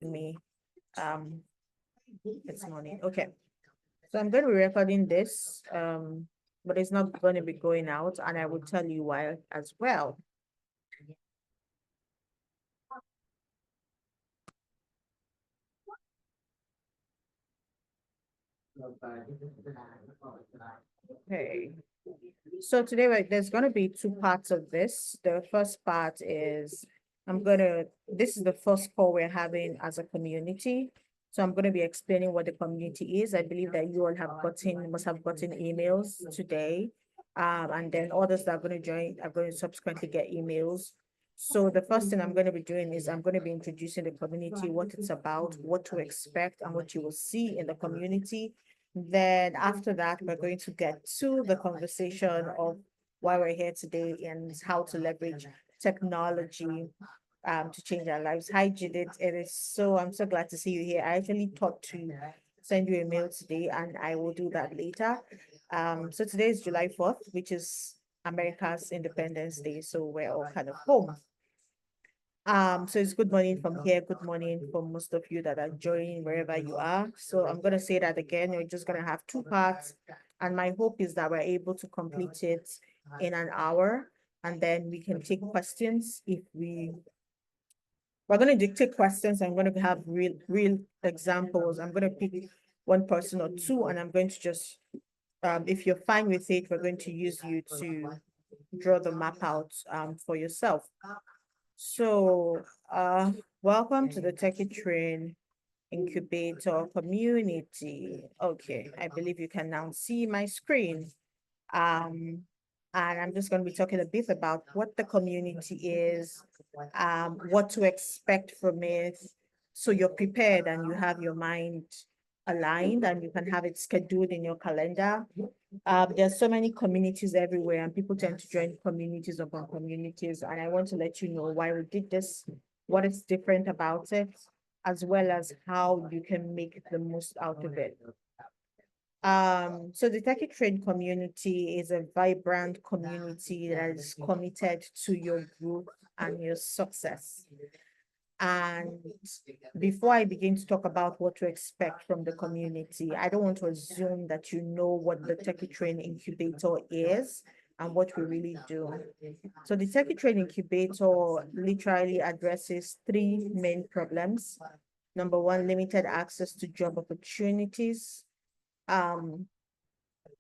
me. It's morning. Okay. So I'm going to be recording this, but it's not going to be going out, and I will tell you why as well. Okay. So today there's going to be two parts of this. The first part is this is the first call we're having as a community. So I'm going to be explaining what the community is. I believe that you all must have gotten emails today. And then others that are going to join are going to subsequently get emails. So the first thing I'm going to be doing is I'm going to be introducing the community, what it's about, what to expect, and what you will see in the community. Then after that, we're going to get to the conversation of why we're here today and how to leverage technology to change our lives. Hi, Judith. I'm so glad to see you here. I actually thought to send you a mail today, and I will do that later. So today is July 4th, which is America's Independence Day. So we're all kind of home. So it's good morning from here, good morning for most of you that are joining wherever you are. So I'm gonna say that again, we're just gonna have two parts. And my hope is that we're able to complete it in an hour, and then we can take questions if we're gonna take questions. I'm gonna have real examples. I'm gonna pick one person or two, and I'm going to just, if you're fine with it, we're going to use you to draw the map out for yourself. So, welcome to the Techy Train Incubator community. Okay, I believe you can now see my screen. And I'm just going to be talking a bit about what the community is, what to expect from it, so you're prepared and you have your mind aligned and you can have it scheduled in your calendar. There's so many communities everywhere, and people tend to join communities upon communities. And I want to let you know why we did this, what is different about it, as well as how you can make the most out of it. So the Techy Trade community is a vibrant community that is committed to your growth and your success. And before I begin to talk about what to expect from the community, I don't want to assume that you know what the Techy Train Incubator is and what we really do. So the Techy Train Incubator literally addresses three main problems. Number one, limited access to job opportunities.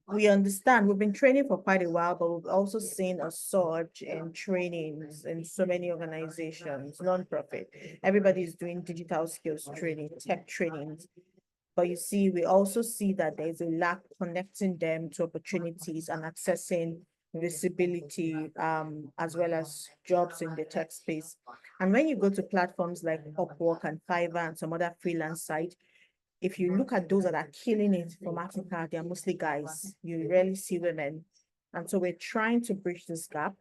We understand we've been training for quite a while, but we've also seen a surge in trainings in so many organizations, nonprofit. Everybody's doing digital skills training, tech trainings. But you see, we also see that there's a lack connecting them to opportunities and accessing visibility, as well as jobs in the tech space. And when you go to platforms like Upwork and Fiverr and some other freelance sites, if you look at those that are killing it from Africa, they're mostly guys. You rarely see women. And so we're trying to bridge this gap.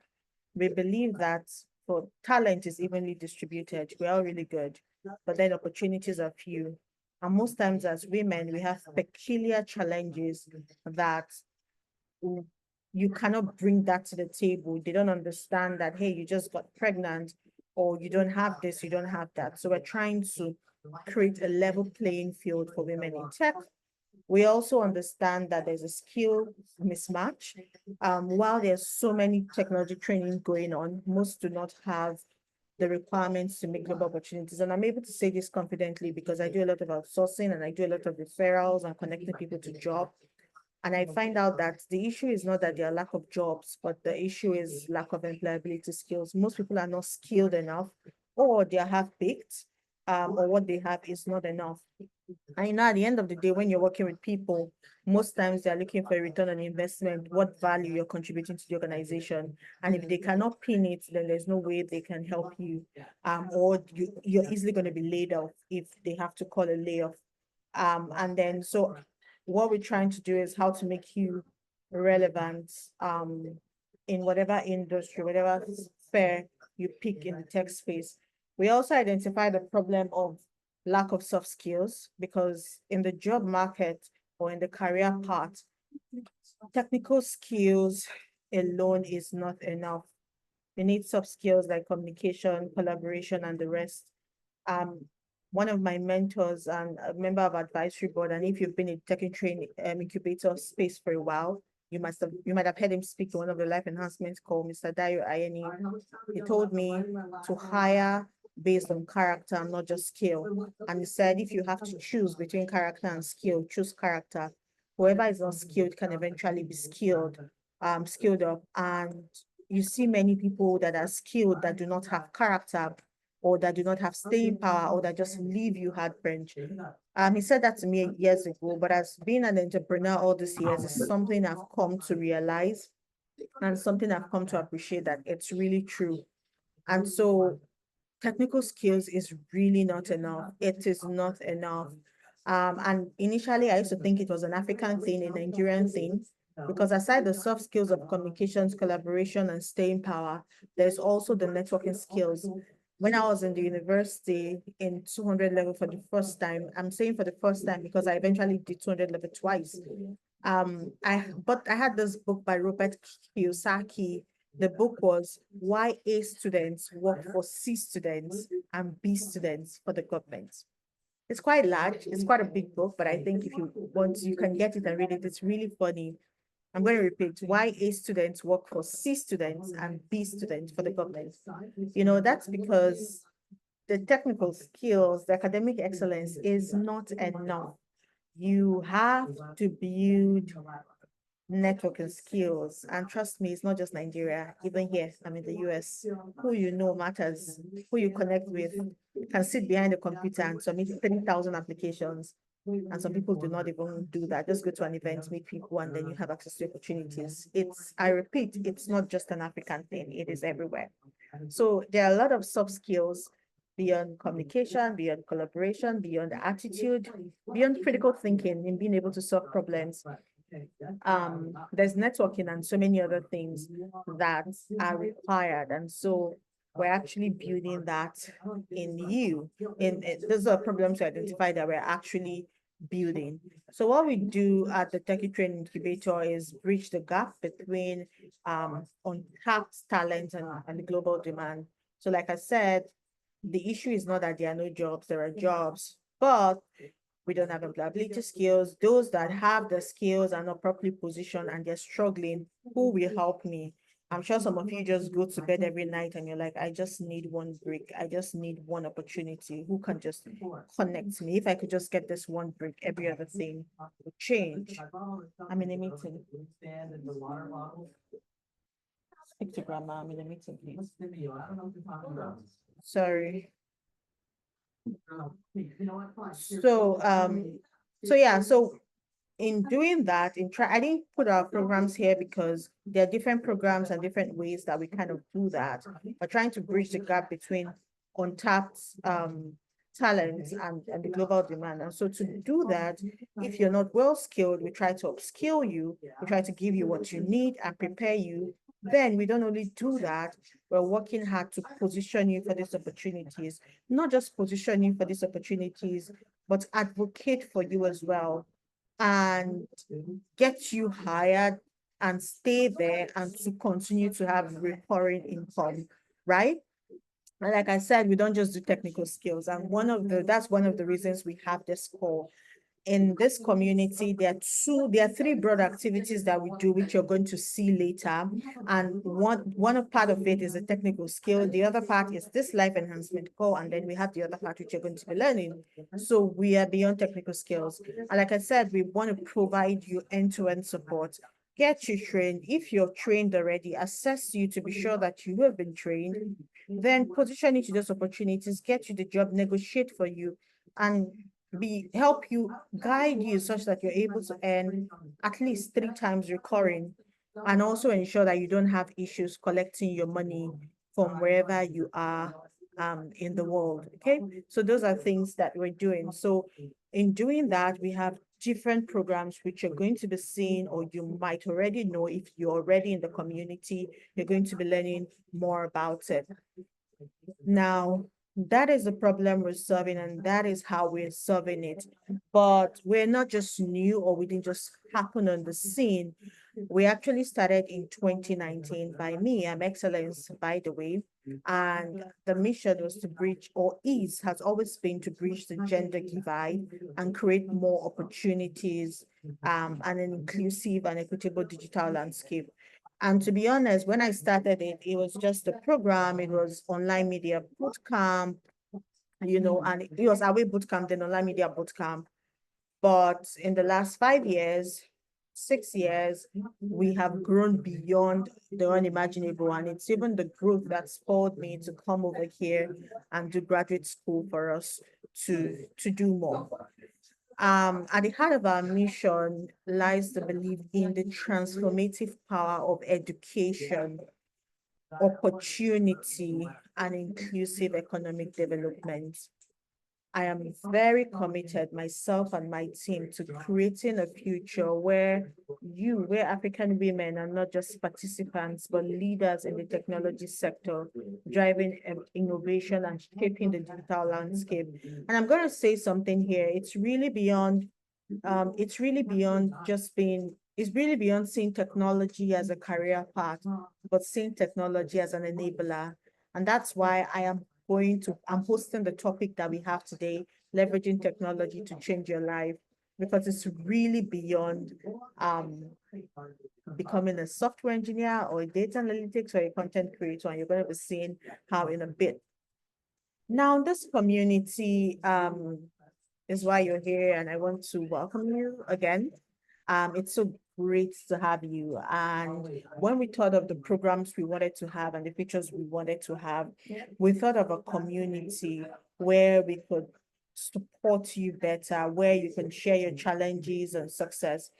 We believe that for talent is evenly distributed. We're all really good, but then opportunities are few. And most times as women, we have peculiar challenges that you cannot bring that to the table. They don't understand that, hey, you just got pregnant, or you don't have this, you don't have that. So we're trying to create a level playing field for women in tech. We also understand that there's a skill mismatch. While there's so many technology training going on, most do not have the requirements to make global opportunities. And I'm able to say this confidently because I do a lot of outsourcing and I do a lot of referrals and connecting people to jobs. And I find out that the issue is not that there are lack of jobs, but the issue is lack of employability skills. Most people are not skilled enough, or they are half-baked, or what they have is not enough. And at the end of the day, when you're working with people, most times they're looking for a return on investment, what value you're contributing to the organization. And if they cannot pin it, then there's no way they can help you. Or you're easily going to be laid off if they have to call a layoff. And then so what we're trying to do is how to make you relevant in whatever industry, whatever sphere you pick in the tech space. We also identify the problem of lack of soft skills, because in the job market or in the career path, technical skills alone is not enough. You need soft skills like communication, collaboration, and the rest. one of my mentors and a member of advisory board. And if you've been in Techy training incubator space for a while, you might have heard him speak to one of the life enhancements called Mr. Dayo Ayeni. He told me to hire based on character, not just skill. And he said, if you have to choose between character and skill, choose character. Whoever is not skilled can eventually be skilled up. And you see many people that are skilled that do not have character or that do not have staying power or that just leave you heartburned. He said that to me years ago, but as being an entrepreneur all these years is something I've come to realize and something I've come to appreciate that it's really true. And so technical skills is really not enough. It is not enough. And initially, I used to think it was an African thing, a Nigerian thing, because aside the soft skills of communications, collaboration, and staying power, there's also the networking skills. When I was in the university in 200 level for the first time, I'm saying for the first time because I eventually did 200 level twice. But I had this book by Robert Kiyosaki. The book was Why A Students Work for C Students and B Students for the Government. It's quite large, it's quite a big book, but I think if you want, you can get it and read it. It's really funny. I'm going to repeat why A students work for C students and B students for the government. That's because the technical skills, the academic excellence is not enough. You have to build networking skills. And trust me, it's not just Nigeria, even here, I'm in the US. Who you know matters, who you connect with. You can sit behind a computer and submit 30,000 applications. And some people do not even do that. Just go to an event, meet people, and then you have access to opportunities. I repeat, it's not just an African thing, it is everywhere. So there are a lot of soft skills beyond communication, beyond collaboration, beyond attitude, beyond critical thinking in being able to solve problems. There's networking and so many other things that are required. And so we're actually building that in you. Those are problems to identify that we're actually building. So what we do at the Techy Training Incubator is bridge the gap between untapped talent and the global demand. So like I said, the issue is not that there are no jobs, there are jobs, but we don't have employability skills. Those that have the skills are not properly positioned and they're struggling. Who will help me? I'm sure some of you just go to bed every night and you're like, I just need one break. I just need one opportunity. Who can just connect me? If I could just get this one break, every other thing would change. I'm in a meeting. Speak to grandma. I'm in a meeting, please. Sorry. So in doing that, I didn't put our programs here because there are different programs and different ways that we kind of do that. We're trying to bridge the gap between untapped talent and the global demand. And so to do that, if you're not well skilled, we try to upskill you, we try to give you what you need and prepare you. Then we don't only do that, we're working hard to position you for these opportunities, not just position you for these opportunities, but advocate for you as well and get you hired and stay there and to continue to have recurring income, right? And like I said, we don't just do technical skills. And that's one of the reasons we have this call. In this community, there are three broad activities that we do, which you're going to see later. And one of part of it is a technical skill. The other part is this life enhancement call. And then we have the other part which you're going to be learning. So we are beyond technical skills. And like I said, we want to provide you end-to-end support. Get you trained. If you're trained already, assess you to be sure that you have been trained, then position you to those opportunities, get you the job, negotiate for you, and help you, guide you such that you're able to earn at least 3 times recurring, and also ensure that you don't have issues collecting your money from wherever you are in the world. Okay, so those are things that we're doing. So in doing that, we have different programs which you're going to be seeing, or you might already know. If you're already in the community, you're going to be learning more about it. Now, that is the problem we're solving, and that is how we're solving it. But we're not just new, or we didn't just happen on the scene. We actually started in 2019 by me. I'm Excellence, by the way. And the mission was to bridge, or has always been to bridge the gender divide and create more opportunities and an inclusive and equitable digital landscape. And to be honest, when I started it, it was just a program, it was online media bootcamp, and it was away bootcamp, then online media bootcamp. But in the last 5 years, 6 years, we have grown beyond the unimaginable. And it's even the growth that spurred me to come over here and do graduate school for us to do more. At the heart of our mission lies the belief in the transformative power of education, opportunity, and inclusive economic development. I am very committed, myself and my team, to creating a future where African women are not just participants, but leaders in the technology sector, driving innovation and shaping the digital landscape. And I'm going to say something here. It's really beyond it's really beyond seeing technology as a career path, but seeing technology as an enabler. And that's why I'm hosting the topic that we have today, leveraging technology to change your life, because it's really beyond um, becoming a software engineer or a data analytics or a content creator. And you're going to be seeing how in a bit. Now, this community is why you're here, and I want to welcome you again. It's so great to have you. And when we thought of the programs we wanted to have and the features we wanted to have, we thought of a community where we could support you better, where you can share your challenges and success.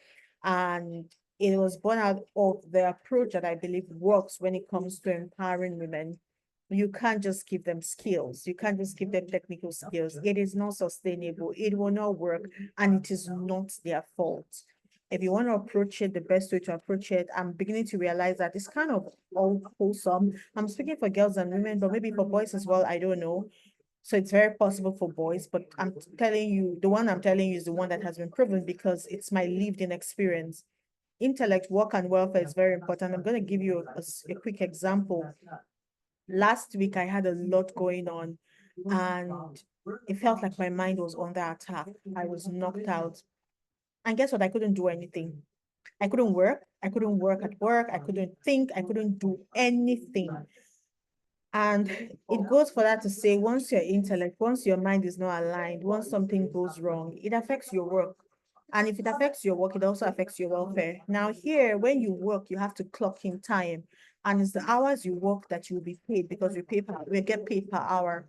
And it was born out of the approach that I believe works when it comes to empowering women. You can't just give them skills. You can't just give them technical skills. It is not sustainable. It will not work, and it is not their fault. If you want to approach it, the best way to approach it, I'm beginning to realize that it's kind of all wholesome. I'm speaking for girls and women, but maybe for boys as well. I don't know. So it's very possible for boys, but I'm telling you, the one I'm telling you is the one that has been proven because it's my lived in experience. Intellect, work, and welfare is very important. I'm going to give you a quick example. Last week, I had a lot going on, and it felt like my mind was under attack. I was knocked out. And guess what? I couldn't do anything. I couldn't work. I couldn't work at work. I couldn't think. I couldn't do anything. And it goes for that to say, once your mind is not aligned, once something goes wrong, it affects your work. And if it affects your work, it also affects your welfare. Now, here, when you work, you have to clock in time. And it's the hours you work that you'll be paid because we get paid per hour.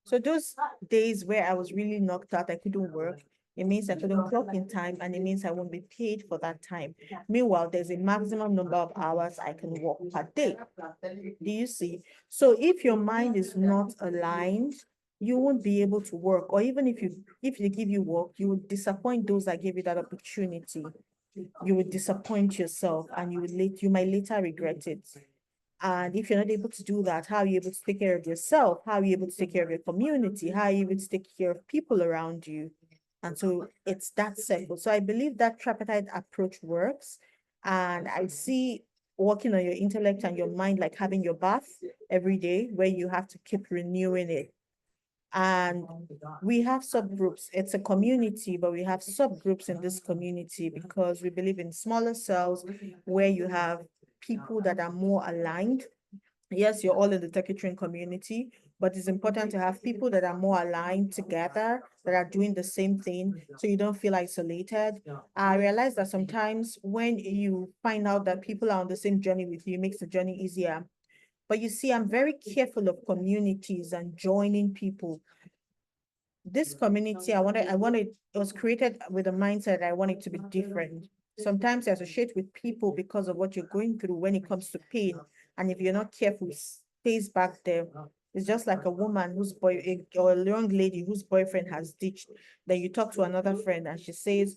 So those days where I was really knocked out, I couldn't work. It means I couldn't clock in time, and it means I won't be paid for that time. Meanwhile, there's a maximum number of hours I can work per day. Do you see? So if your mind is not aligned, you won't be able to work. Or even if they give you work, you will disappoint those that gave you that opportunity. You would disappoint yourself, and you might later regret it. And if you're not able to do that, how are you able to take care of yourself? How are you able to take care of your community? How are you able to take care of people around you? And so it's that simple. So I believe that tripartite approach works. And I see working on your intellect and your mind like having your bath every day where you have to keep renewing it. And we have subgroups. It's a community, but we have subgroups in this community because we believe in smaller cells where you have people that are more aligned. Yes, you're all in the Techy community, but it's important to have people that are more aligned together, that are doing the same thing, so you don't feel isolated. I realize that sometimes when you find out that people are on the same journey with you, it makes the journey easier. But you see, I'm very careful of communities and joining people. This community, it was created with a mindset I want it to be different. Sometimes you associate with people because of what you're going through when it comes to pain. And if you're not careful, it stays back there. It's just like a woman or a young lady whose boyfriend has ditched. Then you talk to another friend and she says,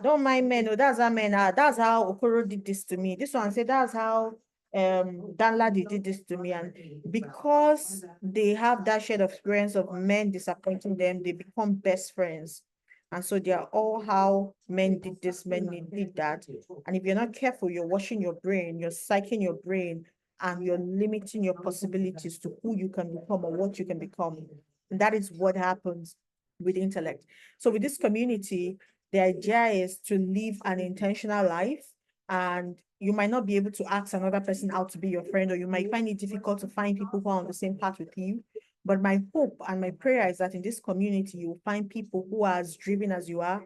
don't mind men. Oh, that's how men are. That's how Okoro did this to me. This one said, that's how Danladi did this to me. And because they have that shared experience of men disappointing them, they become best friends. And so they are all how men did this, men did that. And if you're not careful, you're washing your brain, you're psyching your brain, and you're limiting your possibilities to who you can become or what you can become. And that is what happens with intellect. So with this community, the idea is to live an intentional life, and you might not be able to ask another person out to be your friend, or you might find it difficult to find people who are on the same path with you. But my hope and my prayer is that in this community, you'll find people who are as driven as you are,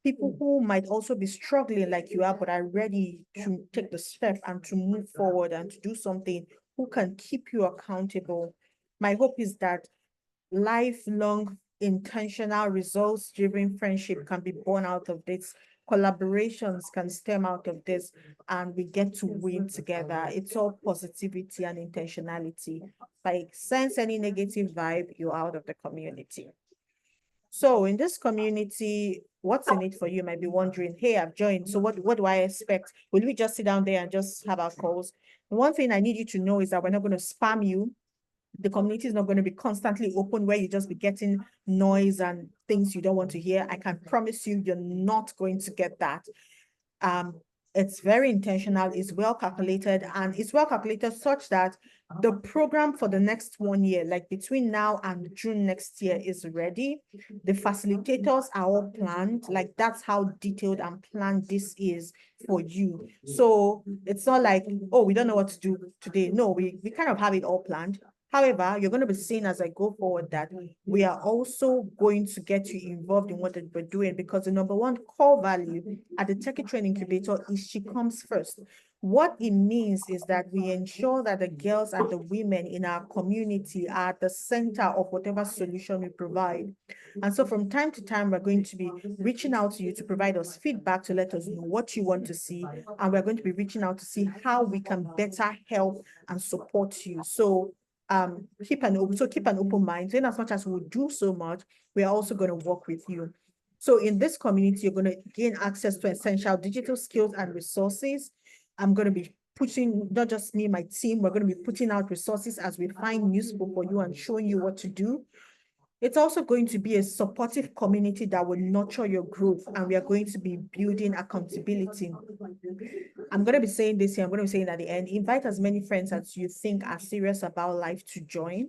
people who might also be struggling like you are, but are ready to take the step and to move forward and to do something, who can keep you accountable. My hope is that lifelong, intentional, results-driven friendship can be born out of this. Collaborations can stem out of this, and we get to win together. It's all positivity and intentionality. If I sense any negative vibe, you're out of the community. So in this community, what's in it for you? You might be wondering, hey, I've joined. So what do I expect? Will we just sit down there and just have our calls? One thing I need you to know is that we're not going to spam you. The community is not going to be constantly open where you just be getting noise and things you don't want to hear. I can promise you, you're not going to get that. Um, it's very intentional, it's well calculated, and it's well calculated such that the program for the next 1 year, like between now and June next year, is ready. The facilitators are all planned, like that's how detailed and planned this is for you. So it's not like, oh, we don't know what to do today. No, we kind of have it all planned. However, you're going to be seeing as I go forward that we are also going to get you involved in what we're doing, because the number one core value at the Techy Training Incubator is she comes first. What it means is that we ensure that the girls and the women in our community are at the center of whatever solution we provide. And so from time to time, we're going to be reaching out to you to provide us feedback, to let us know what you want to see. And we're going to be reaching out to see how we can better help and support you. So keep an open mind. So in as much as we do so much, we are also going to work with you. So in this community, you're going to gain access to essential digital skills and resources. I'm going to be putting, not just me, my team, we're going to be putting out resources as we find useful for you and showing you what to do. It's also going to be a supportive community that will nurture your growth, and we are going to be building accountability. I'm going to be saying this here, I'm going to be saying at the end, invite as many friends as you think are serious about life to join.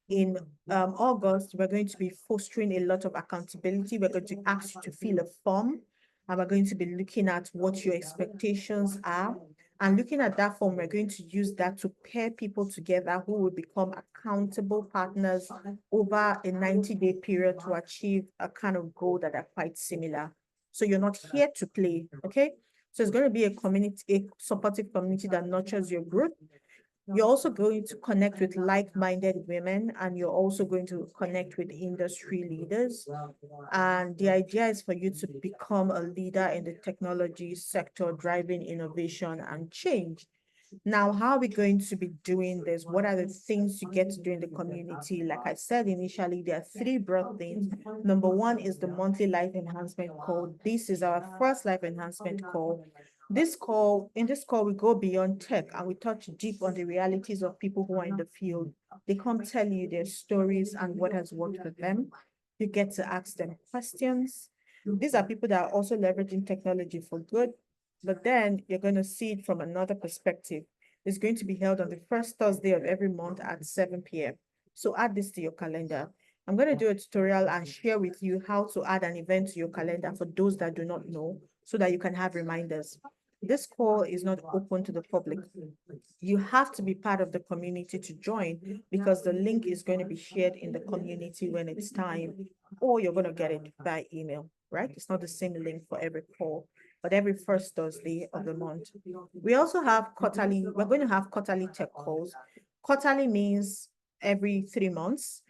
In August, we're going to be fostering a lot of accountability. We're going to ask you to fill a form, and we're going to be looking at what your expectations are. And looking at that form, we're going to use that to pair people together who will become accountable partners over a 90-day period to achieve a kind of goal that are quite similar. So you're not here to play, okay? So it's going to be a community, a supportive community that nurtures your growth. You're also going to connect with like-minded women, and you're also going to connect with industry leaders. And the idea is for you to become a leader in the technology sector, driving innovation and change. Now, how are we going to be doing this? What are the things you get to do in the community? Like I said initially, there are three broad things. Number one is the monthly life enhancement call. This is our first life enhancement call. In this call, we go beyond tech and we touch deep on the realities of people who are in the field. They come tell you their stories and what has worked for them. You get to ask them questions. These are people that are also leveraging technology for good, but then you're going to see it from another perspective. It's going to be held on the first Thursday of every month at 7 p.m. So add this to your calendar. I'm going to do a tutorial and share with you how to add an event to your calendar for those that do not know, so that you can have reminders. This call is not open to the public. You have to be part of the community to join, because the link is going to be shared in the community when it's time, or you're going to get it by email, right? It's not the same link for every call, but every first Thursday of the month. We also have we're going to have quarterly tech calls. Quarterly means every 3 months,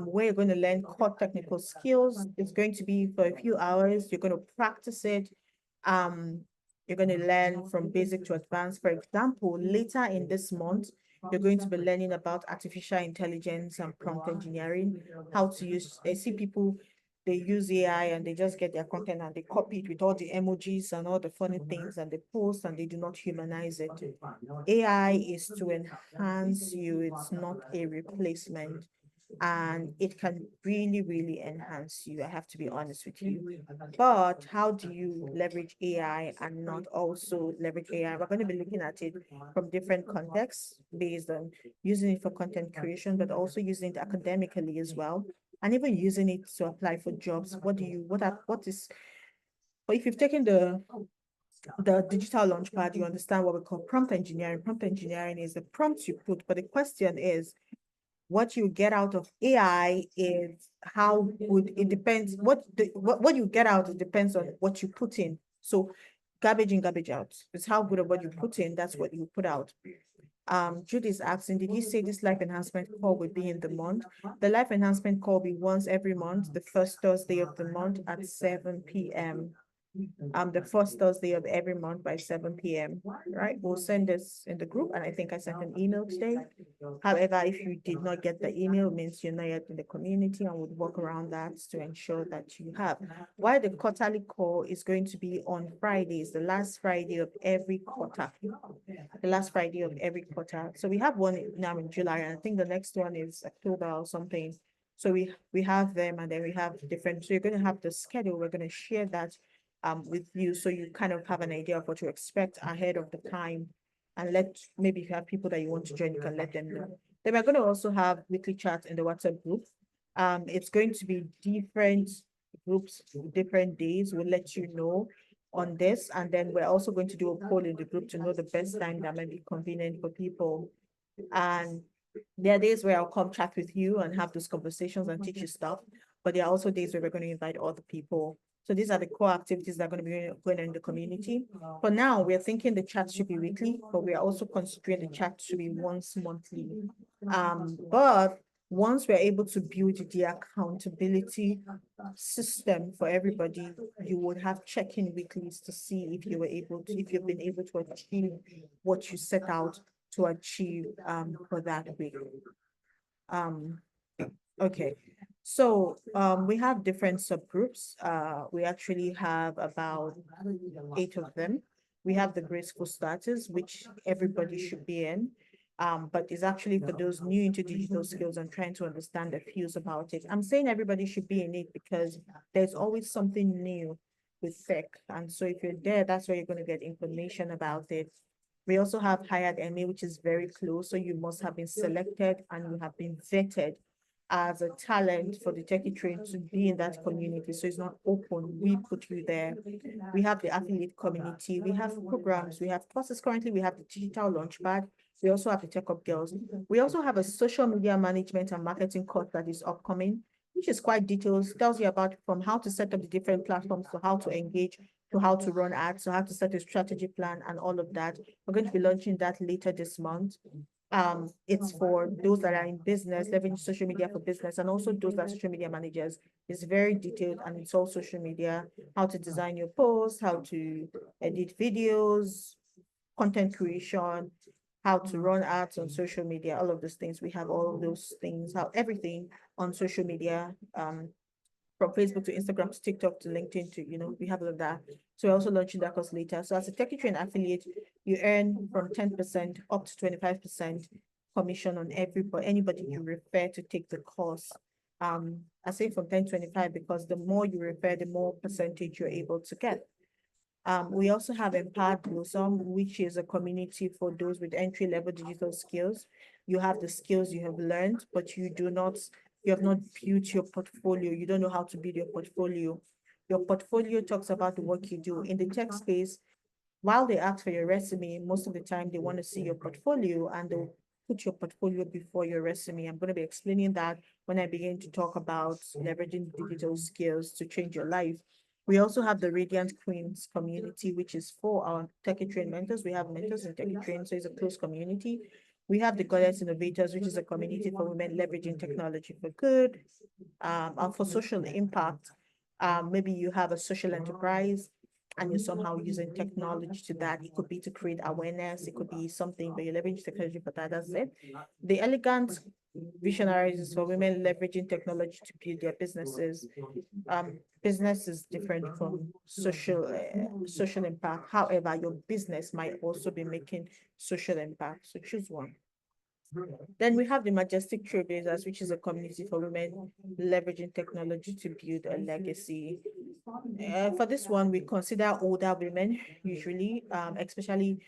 where you're going to learn core technical skills. It's going to be for a few hours. You're going to practice it. Um, you're going to learn from basic to advanced. For example, later in this month, you're going to be learning about artificial intelligence and prompt engineering, how to use, I see people, they use AI and they just get their content and they copy it with all the emojis and all the funny things, and they post and they do not humanize it. AI is to enhance you, it's not a replacement. and it can really, really enhance you. I have to be honest with you. But how do you leverage AI and not also leverage AI? We're going to be looking at it from different contexts based on using it for content creation, but also using it academically as well, and even using it to apply for jobs. What is, but if you've taken the digital launchpad, you understand what we call prompt engineering. Prompt engineering is the prompts you put, but the question is, what you get out of AI is how good it depends. What you get out, it depends on what you put in. So garbage in, garbage out. It's how good of what you put in, that's what you put out. Judy is asking, did you say this life enhancement call will be in the month? The life enhancement call will be once every month, the first Thursday of the month at 7 p.m. The first Thursday of every month by 7 p.m. Right? We'll send this in the group, and I think I sent an email today. However, if you did not get the email, it means you're not yet in the community, and would work around that to ensure that you have. While the quarterly call is going to be on Fridays, the last Friday of every quarter. The last Friday of every quarter. So we have one now in July, and I think the next one is October or something. So we have them, and then we have different. So you're going to have the schedule. We're going to share that with you, so you kind of have an idea of what to expect ahead of the time, and maybe if you have people that you want to join, you can let them know. Then we're going to also have weekly chats in the WhatsApp group. It's going to be different groups, different days. We'll let you know on this, and then we're also going to do a poll in the group to know the best time that might be convenient for people. And there are days where I'll come chat with you and have those conversations and teach you stuff, but there are also days where we're going to invite other people. So these are the core activities that are going to be going on in the community. For now, we're thinking the chat should be weekly, but we are also considering the chat to be once monthly. But once we're able to build the accountability system for everybody, you would have check-in weeklies to see if if you've been able to achieve what you set out to achieve for that week. Um, okay. So we have different subgroups. We actually have about 8 of them. We have the graceful starters, which everybody should be in. But it's actually for those new into digital skills and trying to understand the feels about it. I'm saying everybody should be in it because there's always something new with tech. And so if you're there, that's where you're going to get information about it. We also have hired MA, which is very close. So you must have been selected and you have been vetted as a talent for the Techy train to be in that community. So it's not open. We put you there. We have the affiliate community. We have programs. We have courses. Currently, we have the digital launchpad. We also have the Tech Up Girls. We also have a social media management and marketing course that is upcoming, which is quite detailed. Tells you about from how to set up the different platforms to how to engage, to how to run ads, to how to set a strategy plan and all of that. We're going to be launching that later this month. It's for those that are in business, leveraging social media for business, and also those that are social media managers. It's very detailed, and it's all social media, how to design your posts, how to edit videos, content creation, how to run ads on social media, all of those things. We have all of those things, how everything on social media, from Facebook to Instagram to TikTok to LinkedIn to, we have all of that. So we're also launching that course later. So as a Techy Train affiliate, you earn from 10% up to 25% commission on anybody you refer to take the course. I say from 10 to 25 because the more you refer, the more percentage you're able to get. We also have Empowered Blossom, which is a community for those with entry-level digital skills. You have the skills you have learned, but you have not built your portfolio. You don't know how to build your portfolio. Your portfolio talks about the work you do. In the tech space, while they ask for your resume, most of the time they want to see your portfolio and they'll put your portfolio before your resume. I'm going to be explaining that when I begin to talk about leveraging digital skills to change your life. We also have the Radiant Queens community, which is for our Techy Train mentors. We have mentors in Techy Train, so it's a close community. We have the Goddess Innovators, which is a community for women leveraging technology for good, and for social impact. Maybe you have a social enterprise and you're somehow using technology to that. It could be to create awareness, it could be something, but you leverage technology for that. That's it. The Elegant Visionaries is for women leveraging technology to build their businesses. Business is different from social impact. However, your business might also be making social impact. So choose one. Then we have the Majestic Trailblazers, which is a community for women leveraging technology to build a legacy. For this one, we consider older women usually, especially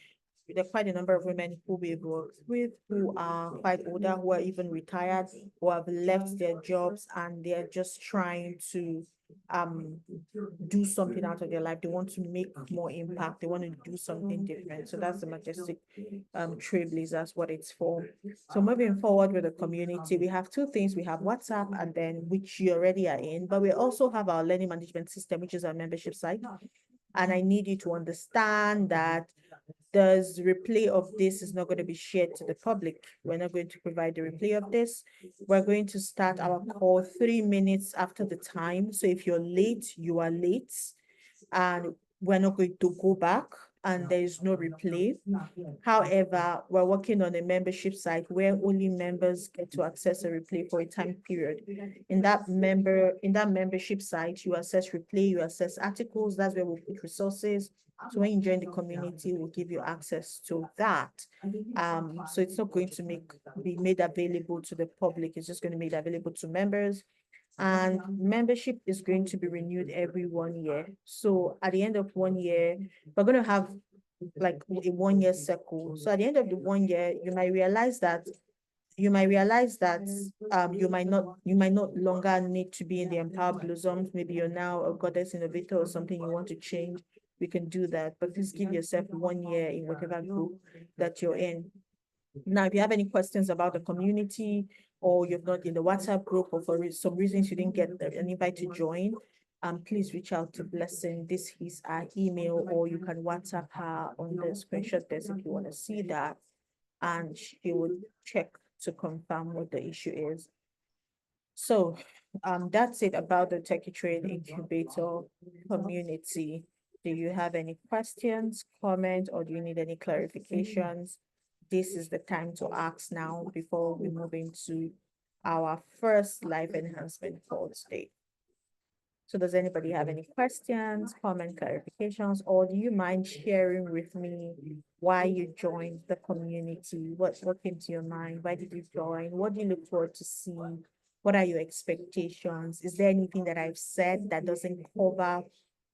there are quite a number of women who we've worked with who are quite older, who are even retired, who have left their jobs and they're just trying to um do something out of their life. They want to make more impact. They want to do something different. So that's the Majestic Trailblazers, what it's for. So moving forward with the community, we have two things. We have WhatsApp and then which you already are in, but we also have our learning management system, which is our membership site. And I need you to understand that the replay of this is not going to be shared to the public. We're not going to provide the replay of this. We're going to start our call 3 minutes after the time. So if you're late, you are late. And we're not going to go back and there is no replay. However, we're working on a membership site where only members get to access a replay for a time period. In that membership site, you access replay, you access articles, that's where we'll put resources. So when you join the community, we'll give you access to that. So it's not going to be made available to the public, it's just going to be made available to members. And membership is going to be renewed every 1 year. So at the end of 1 year, we're going to have like a 1 year cycle. So at the end of the 1 year, you might realize that you might not longer need to be in the Empower Blossoms. Maybe you're now a goddess innovator or something you want to change. We can do that, but please give yourself 1 year in whatever group that you're in. Now, if you have any questions about the community or you're not in the WhatsApp group or for some reasons you didn't get an invite to join, please reach out to Blessing. This is our email, or you can WhatsApp her on the screenshot desk if you want to see that, and she will check to confirm what the issue is. So that's it about the Techy Trade Incubator community. Do you have any questions, comments, or do you need any clarifications? This is the time to ask now before we move into our first live enhancement call today. So does anybody have any questions, comment, clarifications, or do you mind sharing with me why you joined the community? What came to your mind? Why did you join? What do you look forward to see? What are your expectations? Is there anything that I've said that doesn't cover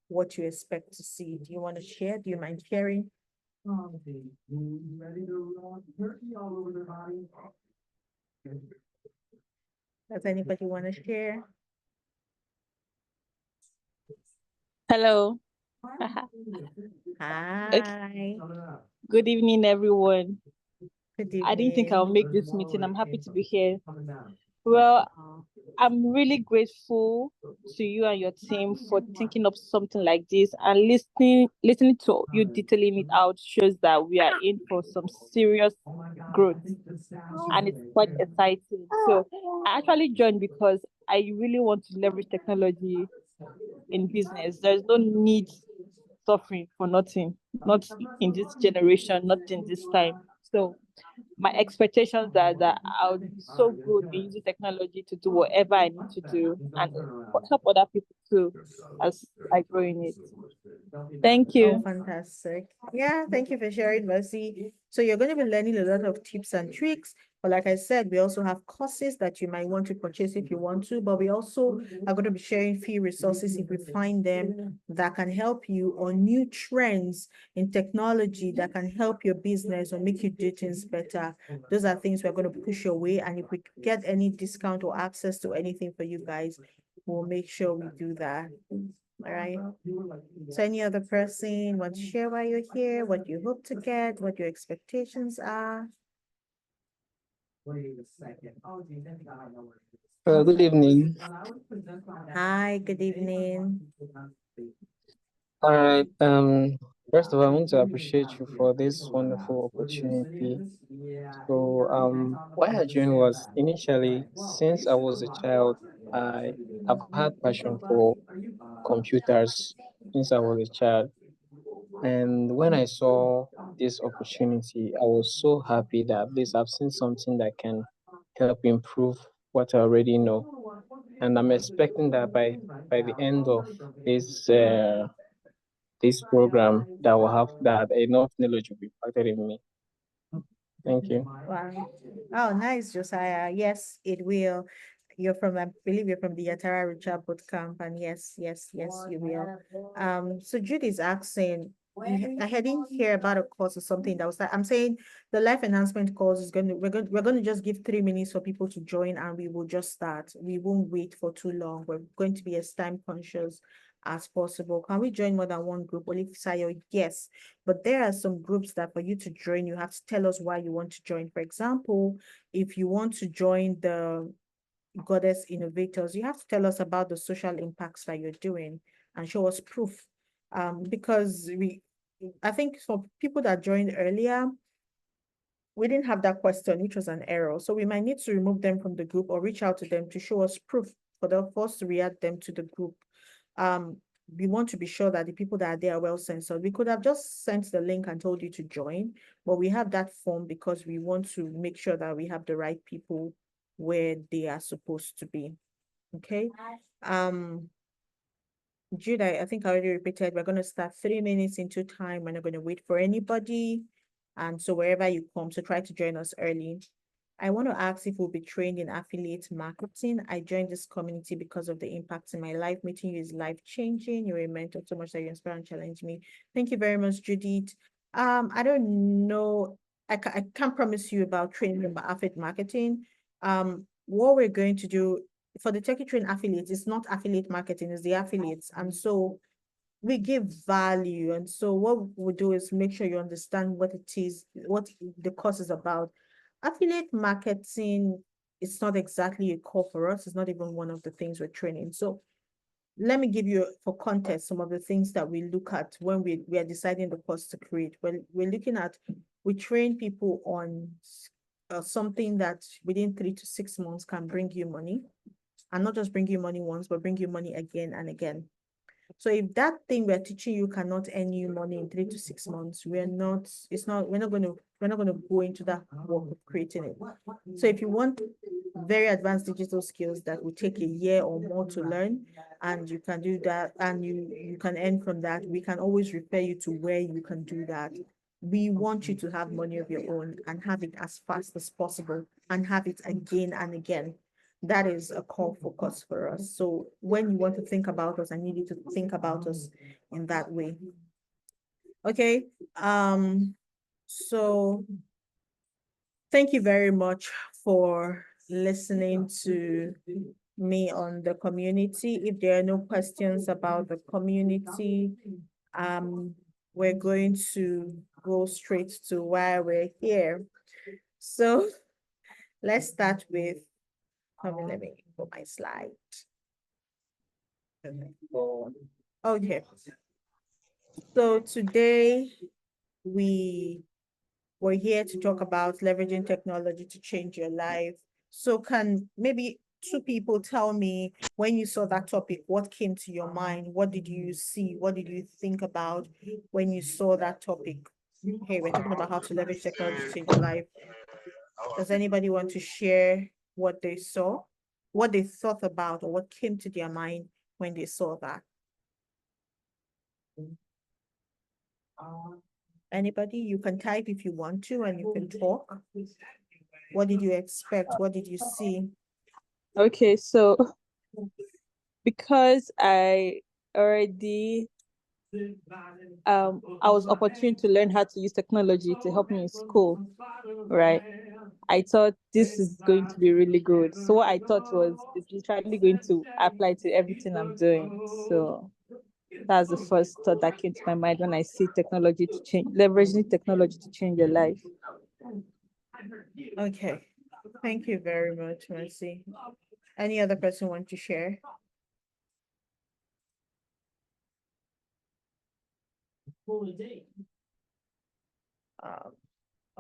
what you expect to see? Do you want to share? Do you mind sharing? Does anybody want to share? Hello. Hi. Good evening, everyone. Good evening. I didn't think I'll make this meeting. I'm happy to be here. Well, I'm really grateful to you and your team for thinking of something like this, and listening to you detailing it out shows that we are in for some serious growth, and it's quite exciting. So I actually joined because I really want to leverage technology in business. There's no need suffering for nothing, not in this generation, not in this time. So my expectations are that I'll be so good in using technology to do whatever I need to do and help other people too as I grow in it. Thank you. Oh, fantastic. Yeah, thank you for sharing, Mercy. So you're going to be learning a lot of tips and tricks. But like I said, we also have courses that you might want to purchase if you want to, but we also are going to be sharing free resources if we find them that can help you, or new trends in technology that can help your business or make you do things better. Those are things we're going to push your way. And if we get any discount or access to anything for you guys, we'll make sure we do that. All right. So any other person want to share why you're here, what you hope to get, what your expectations are? Good evening. Hi, good evening. All right. First of all, I want to appreciate you for this wonderful opportunity. So, why I joined was initially since I was a child, I have had passion for computers since I was a child. And when I saw this opportunity, I was so happy that at least I've seen something that can help improve what I already know. And I'm expecting that by the end of this program that will have that enough knowledge will be imparted in me. Thank you. Wow. Oh, nice, Josiah. Yes, it will. You're from, I believe you're from the Yatara Richard Bootcamp, and yes, yes, yes, you will. So Judy is asking, I didn't hear about a course or something that was like, I'm saying the life enhancement course is we're going to just give 3 minutes for people to join and we will just start. We won't wait for too long. We're going to be as time conscious as possible. Can we join more than one group? Only Sayo, yes. But there are some groups that for you to join, you have to tell us why you want to join. For example, if you want to join the Goddess Innovators, you have to tell us about the social impacts that you're doing and show us proof. Because I think for people that joined earlier, we didn't have that question, which was an error. So we might need to remove them from the group or reach out to them to show us proof for the first to re-add them to the group. We want to be sure that the people that are there are well censored. We could have just sent the link and told you to join, but we have that form because we want to make sure that we have the right people where they are supposed to be. Okay. Jude, I think I already repeated, we're going to start 3 minutes into time. We're not going to wait for anybody. And so wherever you come, so try to join us early. I want to ask if we'll be trained in affiliate marketing. I joined this community because of the impact in my life. Meeting you is life-changing. You're a mentor so much that you inspire and challenge me. Thank you very much, Judith. I don't know. I can't promise you about training in affiliate marketing. What we're going to do for the Techy Train affiliates, it's not affiliate marketing, it's the affiliates. And so we give value. And so what we do is make sure you understand what it is, what the course is about. Affiliate marketing is not exactly a core for us. It's not even one of the things we're training. So let me give you, for context, some of the things that we look at when we are deciding the course to create. Well, we're looking at, we train people on something that within 3 to 6 months can bring you money. And not just bring you money once, but bring you money again and again. So if that thing we're teaching you cannot earn you money in 3 to 6 months, we're not going to go into that work of creating it. So if you want very advanced digital skills that will take a year or more to learn, and you can do that, and you can earn from that, we can always refer you to where you can do that. We want you to have money of your own and have it as fast as possible and have it again and again. That is a core focus for us. So when you want to think about us, I need you to think about us in that way. Okay. So thank you very much for listening to me on the community. If there are no questions about the community, we're going to go straight to why we're here. So let's start with, let me put my slide. Okay. So today we're here to talk about leveraging technology to change your life. So can maybe two people tell me, when you saw that topic, what came to your mind? What did you see? What did you think about when you saw that topic? Hey, we're talking about how to leverage technology to change your life. Does anybody want to share what they saw, what they thought about, or what came to their mind when they saw that? Anybody? You can type if you want to, and you can talk. What did you expect? What did you see? Okay, so because I already I was opportune to learn how to use technology to help me in school, right? I thought this is going to be really good. So what I thought was it's literally going to apply to everything I'm doing. So that's the first thought that came to my mind when I see technology to change, leveraging technology to change your life. Okay, thank you very much, Mercy. Any other person want to share?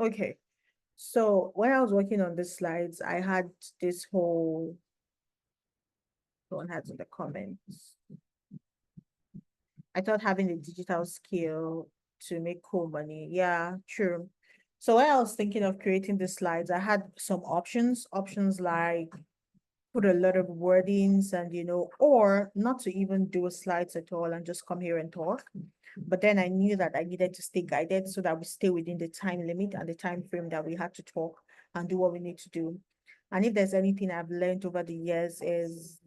Okay, so when I was working on the slides, I had this whole, someone had in the comments. I thought having a digital skill to make cool money. Yeah, true. So when I was thinking of creating the slides, I had some options like put a lot of wordings and, or not to even do slides at all and just come here and talk. But then I knew that I needed to stay guided so that we stay within the time limit and the time frame that we had to talk and do what we need to do. And if there's anything I've learned over the years is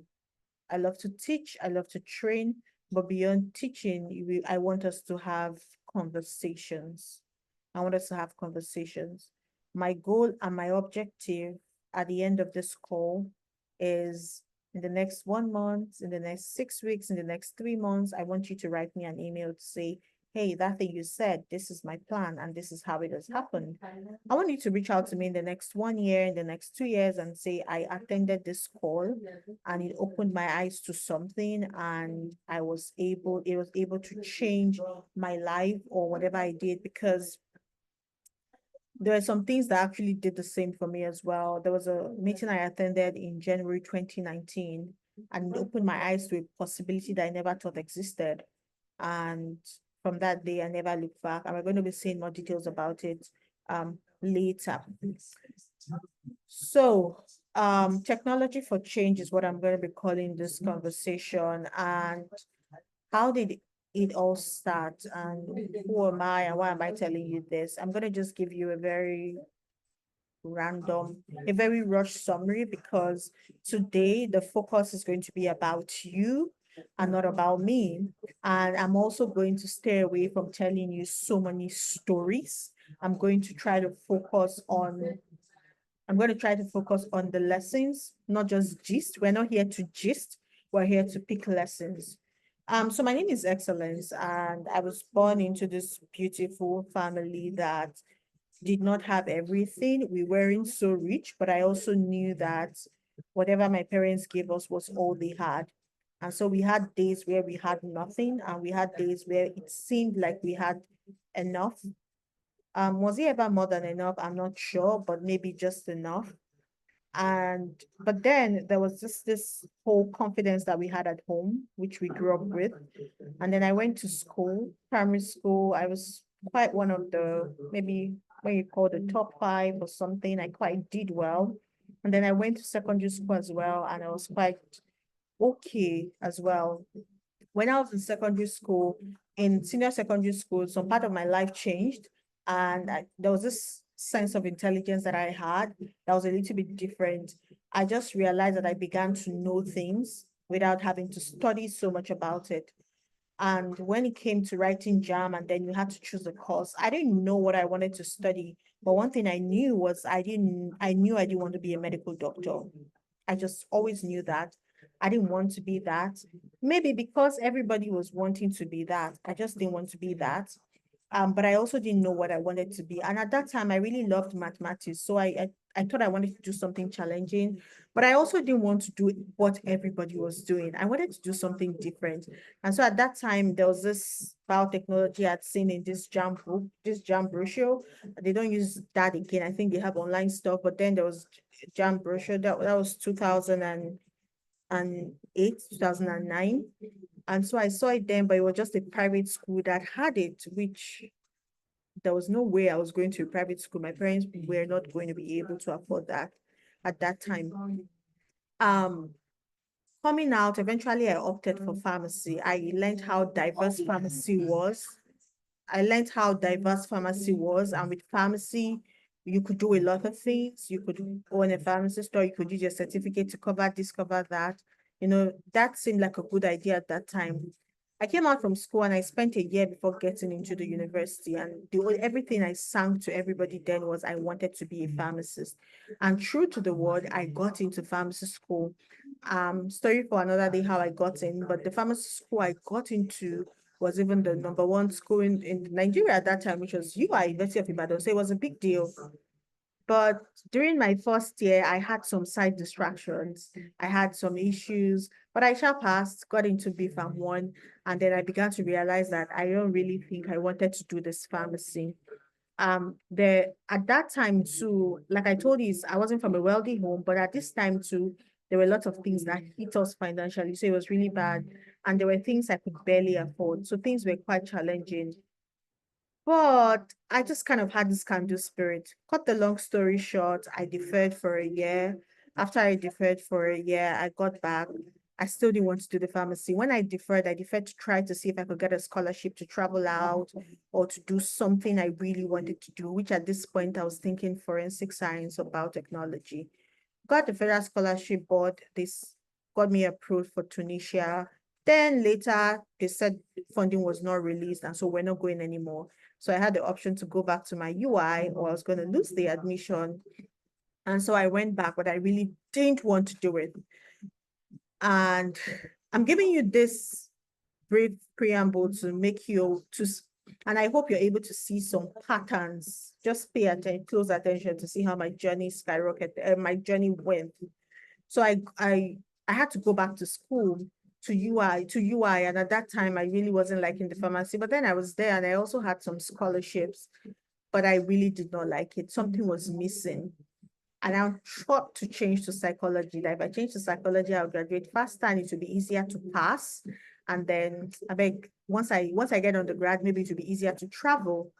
I love to teach, I love to train, but beyond teaching, I want us to have conversations. I want us to have conversations. My goal and my objective at the end of this call is in the next 1 month, in the next 6 weeks, in the next 3 months, I want you to write me an email to say, hey, that thing you said, this is my plan and this is how it has happened. I want you to reach out to me in the next 1 year, in the next 2 years and say, I attended this call and it opened my eyes to something and it was able to change my life or whatever I did, because there are some things that actually did the same for me as well. There was a meeting I attended in January 2019 and it opened my eyes to a possibility that I never thought existed. And from that day, I never looked back. And we're going to be seeing more details about it later. So technology for change is what I'm going to be calling this conversation. And how did it all start? And who am I and why am I telling you this? I'm going to just give you a very rushed summary because today the focus is going to be about you and not about me. And I'm also going to stay away from telling you so many stories. I'm going to try to focus on the lessons, not just gist. We're not here to gist, we're here to pick lessons. So my name is Excellence, and I was born into this beautiful family that did not have everything. We weren't so rich, but I also knew that whatever my parents gave us was all they had. And so we had days where we had nothing, and we had days where it seemed like we had enough. Was it ever more than enough? I'm not sure, but maybe just enough. And but then there was just this whole confidence that we had at home, which we grew up with. And then I went to school, primary school. I was quite one of the, maybe when you call the top five or something, I quite did well. And then I went to secondary school as well, and I was quite okay as well. When I was in secondary school, in senior secondary school, some part of my life changed. And there was this sense of intelligence that I had that was a little bit different. I just realized that I began to know things without having to study so much about it. And when it came to writing jam and then you had to choose a course, I didn't know what I wanted to study. But one thing I knew was I knew I didn't want to be a medical doctor. I just always knew that. I didn't want to be that. Maybe because everybody was wanting to be that. I just didn't want to be that. But I also didn't know what I wanted to be. And at that time, I really loved mathematics. So I thought I wanted to do something challenging, but I also didn't want to do what everybody was doing. I wanted to do something different. And so at that time, there was this biotechnology I'd seen in this jam book, this jam brochure. They don't use that again. I think they have online stuff, but then there was jam brochure. That was 2008, 2009. And so I saw it then, but it was just a private school that had it, which there was no way I was going to a private school. My parents were not going to be able to afford that at that time. Um, Coming out, eventually I opted for pharmacy. I learned how diverse pharmacy was. And with pharmacy, you could do a lot of things. You could own a pharmacy store, you could use your certificate to cover this, cover that. That seemed like a good idea at that time. I came out from school and I spent a year before getting into the university. And everything I sang to everybody then was I wanted to be a pharmacist. And true to the word, I got into pharmacy school. Story for another day how I got in, but the pharmacy school I got into was even the number one school in Nigeria at that time, which was UI, University of Ibadan. So it was a big deal. But during my first year, I had some side distractions. I had some issues, but I shall passed, got into BFAM 1, and then I began to realize that I don't really think I wanted to do this pharmacy. At that time too, like I told you, I wasn't from a wealthy home, but at this time too, there were lots of things that hit us financially. So it was really bad. And there were things I could barely afford. So things were quite challenging. But I just kind of had this can-do spirit. Cut the long story short, I deferred for a year. After I deferred for a year, I got back. I still didn't want to do the pharmacy. When I deferred to try to see if I could get a scholarship to travel out or to do something I really wanted to do, which at this point I was thinking forensic science or biotechnology. Got the federal scholarship board. This got me approved for Tunisia. Then later they said funding was not released, and so we're not going anymore. So I had the option to go back to my UI, or I was going to lose the admission. And so I went back, but I really didn't want to do it. And I'm giving you this brief preamble to make you and I hope you're able to see some patterns. Just pay attention, close attention to see how my journey skyrocketed, my journey went. So I had to go back to school to UI, and at that time I really wasn't liking the pharmacy. But then I was there, and I also had some scholarships, but I really did not like it. Something was missing. And I thought to change to psychology. That if I change to psychology, I'll graduate faster and it will be easier to pass. And then once I get undergrad, maybe it will be easier to travel.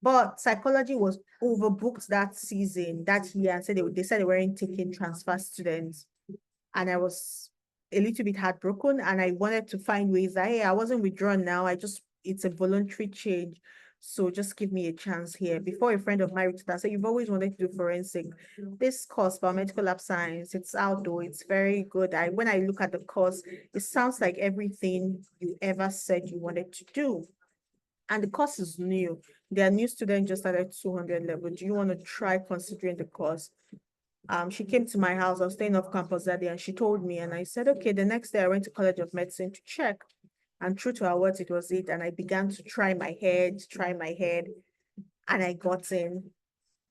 But psychology was overbooked that season, that year, and they said they weren't taking transfer students. And I was a little bit heartbroken, and I wanted to find ways that, hey, I wasn't withdrawn now. It's a voluntary change. So just give me a chance here. Before a friend of mine reached out, said, you've always wanted to do forensic. This course, biomedical lab science, it's outdoor, it's very good. When I look at the course, it sounds like everything you ever said you wanted to do. And the course is new. Their new student just started 200 level. Do you want to try considering the course? She came to my house. I was staying off campus that day, and she told me, and I said, okay. The next day I went to College of Medicine to check. And true to her words, it was it. And I began to try my head, and I got in.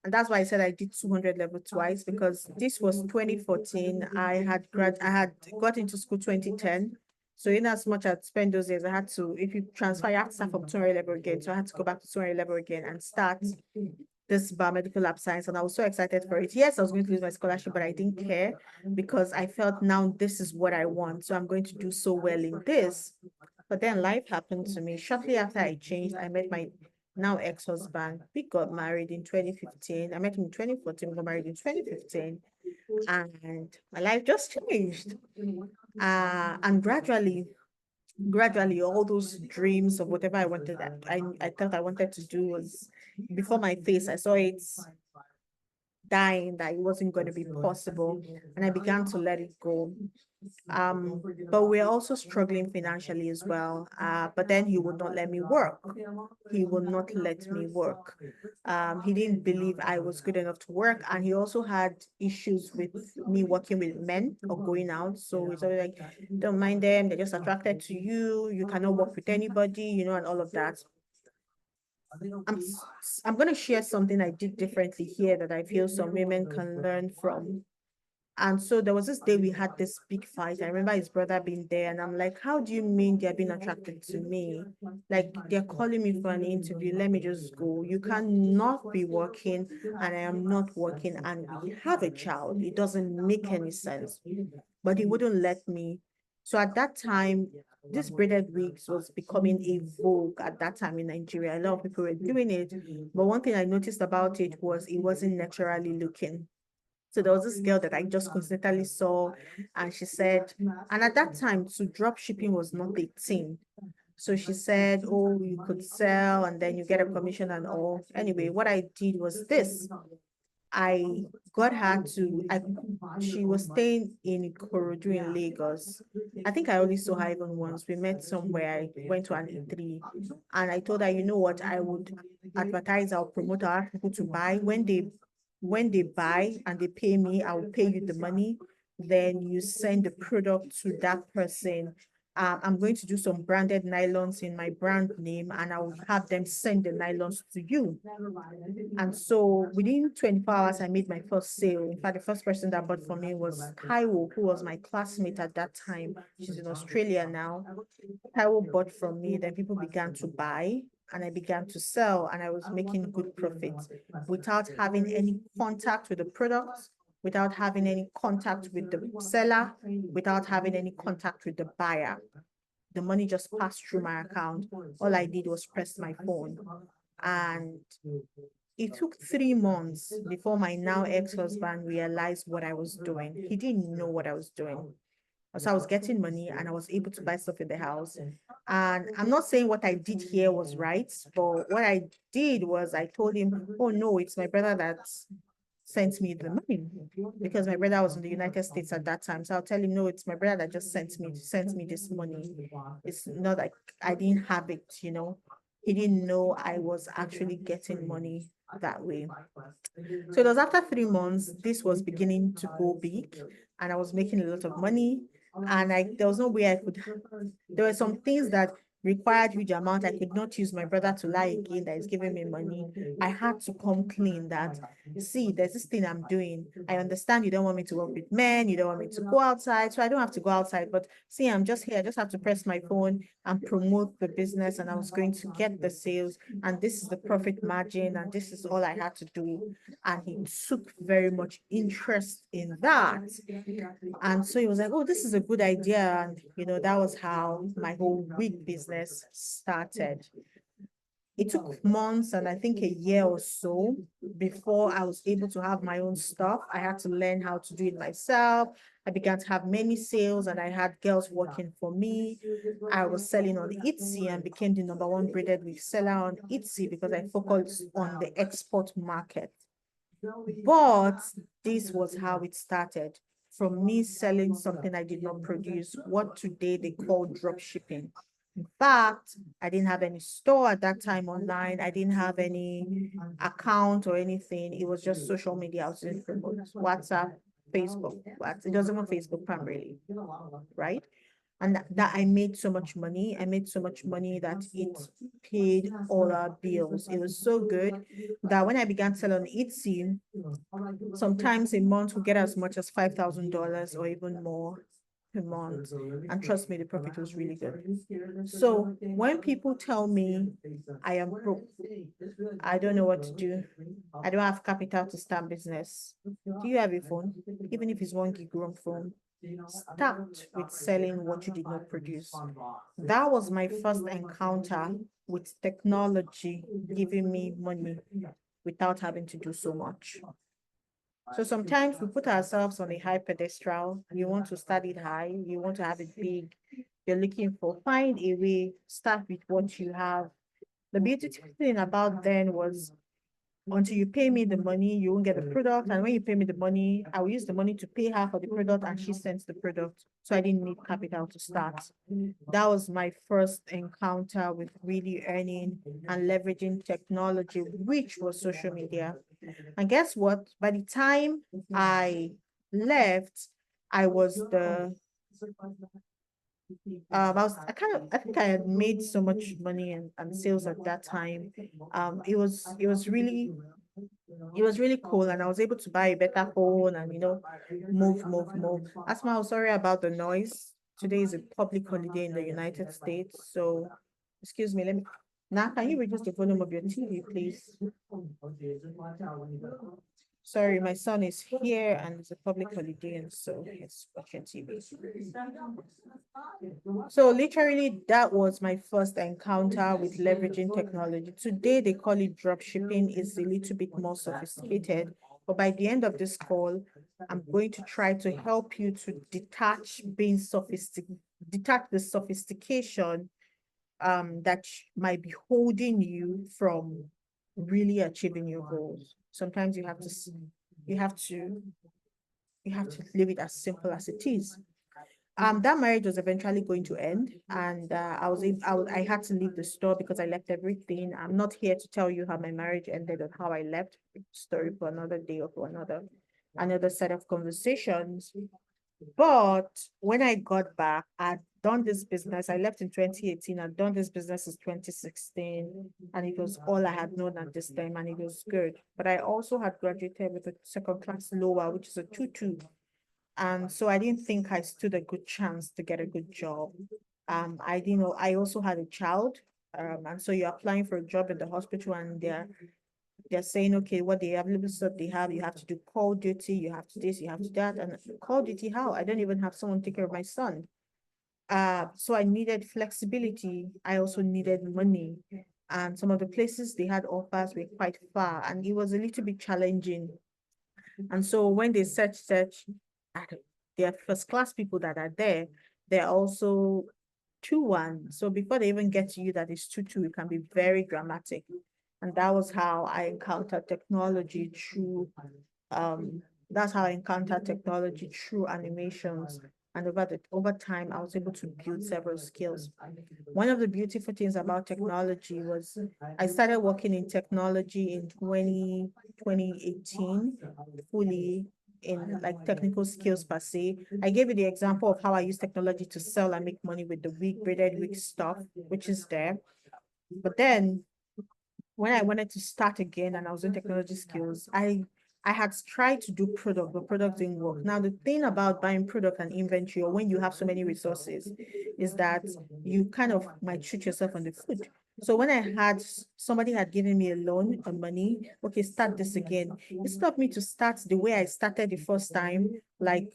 And that's why I said I did 200 level twice, because this was 2014. I had got into school 2010. So in as much as spend those years, I had to, if you transfer, you have to start from 200 level again. So I had to go back to 200 level again and start this biomedical lab science. And I was so excited for it. Yes, I was going to lose my scholarship, but I didn't care, because I felt now this is what I want. So I'm going to do so well in this. But then life happened to me. Shortly after I changed, I met my now ex-husband. We got married in 2015. I met him in 2014, we got married in 2015. And my life just changed. And gradually, all those dreams of whatever I wanted, I thought I wanted to do was before my face. I saw it dying, that it wasn't going to be possible. And I began to let it go. But we're also struggling financially as well. But then he would not let me work. He would not let me work. He didn't believe I was good enough to work, and he also had issues with me working with men or going out. So it's always like, don't mind them, they're just attracted to you. You cannot work with anybody, and all of that. I'm gonna share something I did differently here that I feel some women can learn from. And so there was this day we had this big fight. I remember his brother being there, and I'm like, how do you mean they're being attracted to me? Like, they're calling me for an interview. Let me just go. You cannot be working, and I am not working, and we have a child. It doesn't make any sense. But he wouldn't let me. So at that time, this braided wigs was becoming a vogue at that time in Nigeria. A lot of people were doing it. But one thing I noticed about it was it wasn't naturally looking. So there was this girl that I just coincidentally saw, and she said, and at that time, so drop shipping was not a thing. So she said, oh, you could sell and then you get a commission and all. Anyway, what I did was this. I got her she was staying in Ikorodu in Lagos. I think I only saw her even once. We met somewhere, I went to an E3, and I told her, you know what, I would advertise, I'll promote, I'll ask people to buy. When they buy and they pay me, I will pay you the money. Then you send the product to that person. I'm going to do some branded nylons in my brand name, and I will have them send the nylons to you. And so within 24 hours, I made my first sale. In fact, the first person that bought from me was Taiwo, who was my classmate at that time. She's in Australia now. Taiwo bought from me, then people began to buy, and I began to sell, and I was making good profits without having any contact with the products, without having any contact with the seller, without having any contact with the buyer. The money just passed through my account. All I did was press my phone. And it took 3 months before my now ex-husband realized what I was doing. He didn't know what I was doing. So I was getting money and I was able to buy stuff in the house. And I'm not saying what I did here was right, but what I did was I told him, oh no, it's my brother that sent me the money, because my brother was in the United States at that time. So I'll tell him, no, it's my brother that just sent me this money. It's not like I didn't have it, you know. He didn't know I was actually getting money that way. So it was after 3 months, this was beginning to go big, and I was making a lot of money. And there was no way I could, there were some things that required huge amount. I could not use my brother to lie again that is giving me money. I had to come clean that, see, there's this thing I'm doing. I understand you don't want me to work with men, you don't want me to go outside, so I don't have to go outside. But see, I'm just here. I just have to press my phone and promote the business, and I was going to get the sales, and this is the profit margin, and this is all I had to do. And he took very much interest in that. And so he was like, oh, this is a good idea. And, you know, that was how my whole wig business started. It took months and I think a year or so before I was able to have my own stuff. I had to learn how to do it myself. I began to have many sales and I had girls working for me. I was selling on Etsy and became the #1 braided wig seller on Etsy because I focused on the export market. But this was how it started, from me selling something I did not produce, what today they call drop shipping. In fact, I didn't have any store at that time online. I didn't have any account or anything. It was just social media. I was doing WhatsApp, Facebook. It doesn't even Facebook primarily, right? And that I made so much money. I made so much money that it paid all our bills. It was so good that when I began selling on Etsy, sometimes a month we get as much as $5,000 or even more per month. And trust me, the profit was really good. So when people tell me I am broke, I don't know what to do, I don't have capital to start business. Do you have a phone? Even if it's 1 gig roam phone, start with selling what you did not produce. That was my first encounter with technology giving me money without having to do so much. So sometimes we put ourselves on a high pedestal. You want to start it high, you want to have it big. You're looking for, find a way, start with what you have. The beautiful thing about then was, until you pay me the money, you won't get the product. And when you pay me the money, I will use the money to pay her for the product and she sends the product. So I didn't need capital to start. That was my first encounter with really earning and leveraging technology, which was social media. And guess what? By the time I left, I was the I think I had made so much money and sales at that time. It was really cool, and I was able to buy a better phone and, you know, move. Asma, I'm sorry about the noise. Today is a public holiday in the United States, so excuse me, let me. Now, can you reduce the volume of your TV, please? Sorry, my son is here and it's a public holiday, and so he's watching TV. So literally, that was my first encounter with leveraging technology. Today, they call it drop shipping. It's a little bit more sophisticated. But by the end of this call, I'm going to try to help you to detach the sophistication that might be holding you from really achieving your goals. Sometimes you have to leave it as simple as it is. That marriage was eventually going to end, and I had to leave the store because I left everything. I'm not here to tell you how my marriage ended or how I left. Story for another day or for another set of conversations. But when I got back, I'd done this business. I left in 2018. I'd done this business in 2016, and it was all I had known at this time, and it was good. But I also had graduated with a second class lower, which is a 2-2. And so I didn't think I stood a good chance to get a good job. I didn't know, I also had a child. And so you're applying for a job in the hospital and they're saying, okay, what the available stuff they have, you have to do call duty, you have to this, you have to that. And call duty, how? I don't even have someone take care of my son. So I needed flexibility. I also needed money. And some of the places they had offers were quite far, and it was a little bit challenging. And so when they search, there are first class people that are there. They're also 2-1. So before they even get to you that is 2-2, it can be very dramatic. And that was how I encountered technology through that's how I encountered technology through animations. And over time, I was able to build several skills. One of the beautiful things about technology was I started working in technology in 2018, fully in like technical skills per se. I gave you the example of how I use technology to sell and make money with the braided wig stuff, which is there. But then when I wanted to start again and I was in technology skills, I had tried to do product, but product didn't work. Now, the thing about buying product and inventory, or when you have so many resources, is that you kind of might shoot yourself on the foot. So when I had somebody had given me a loan of money, okay, start this again. Instead of me to start the way I started the first time, like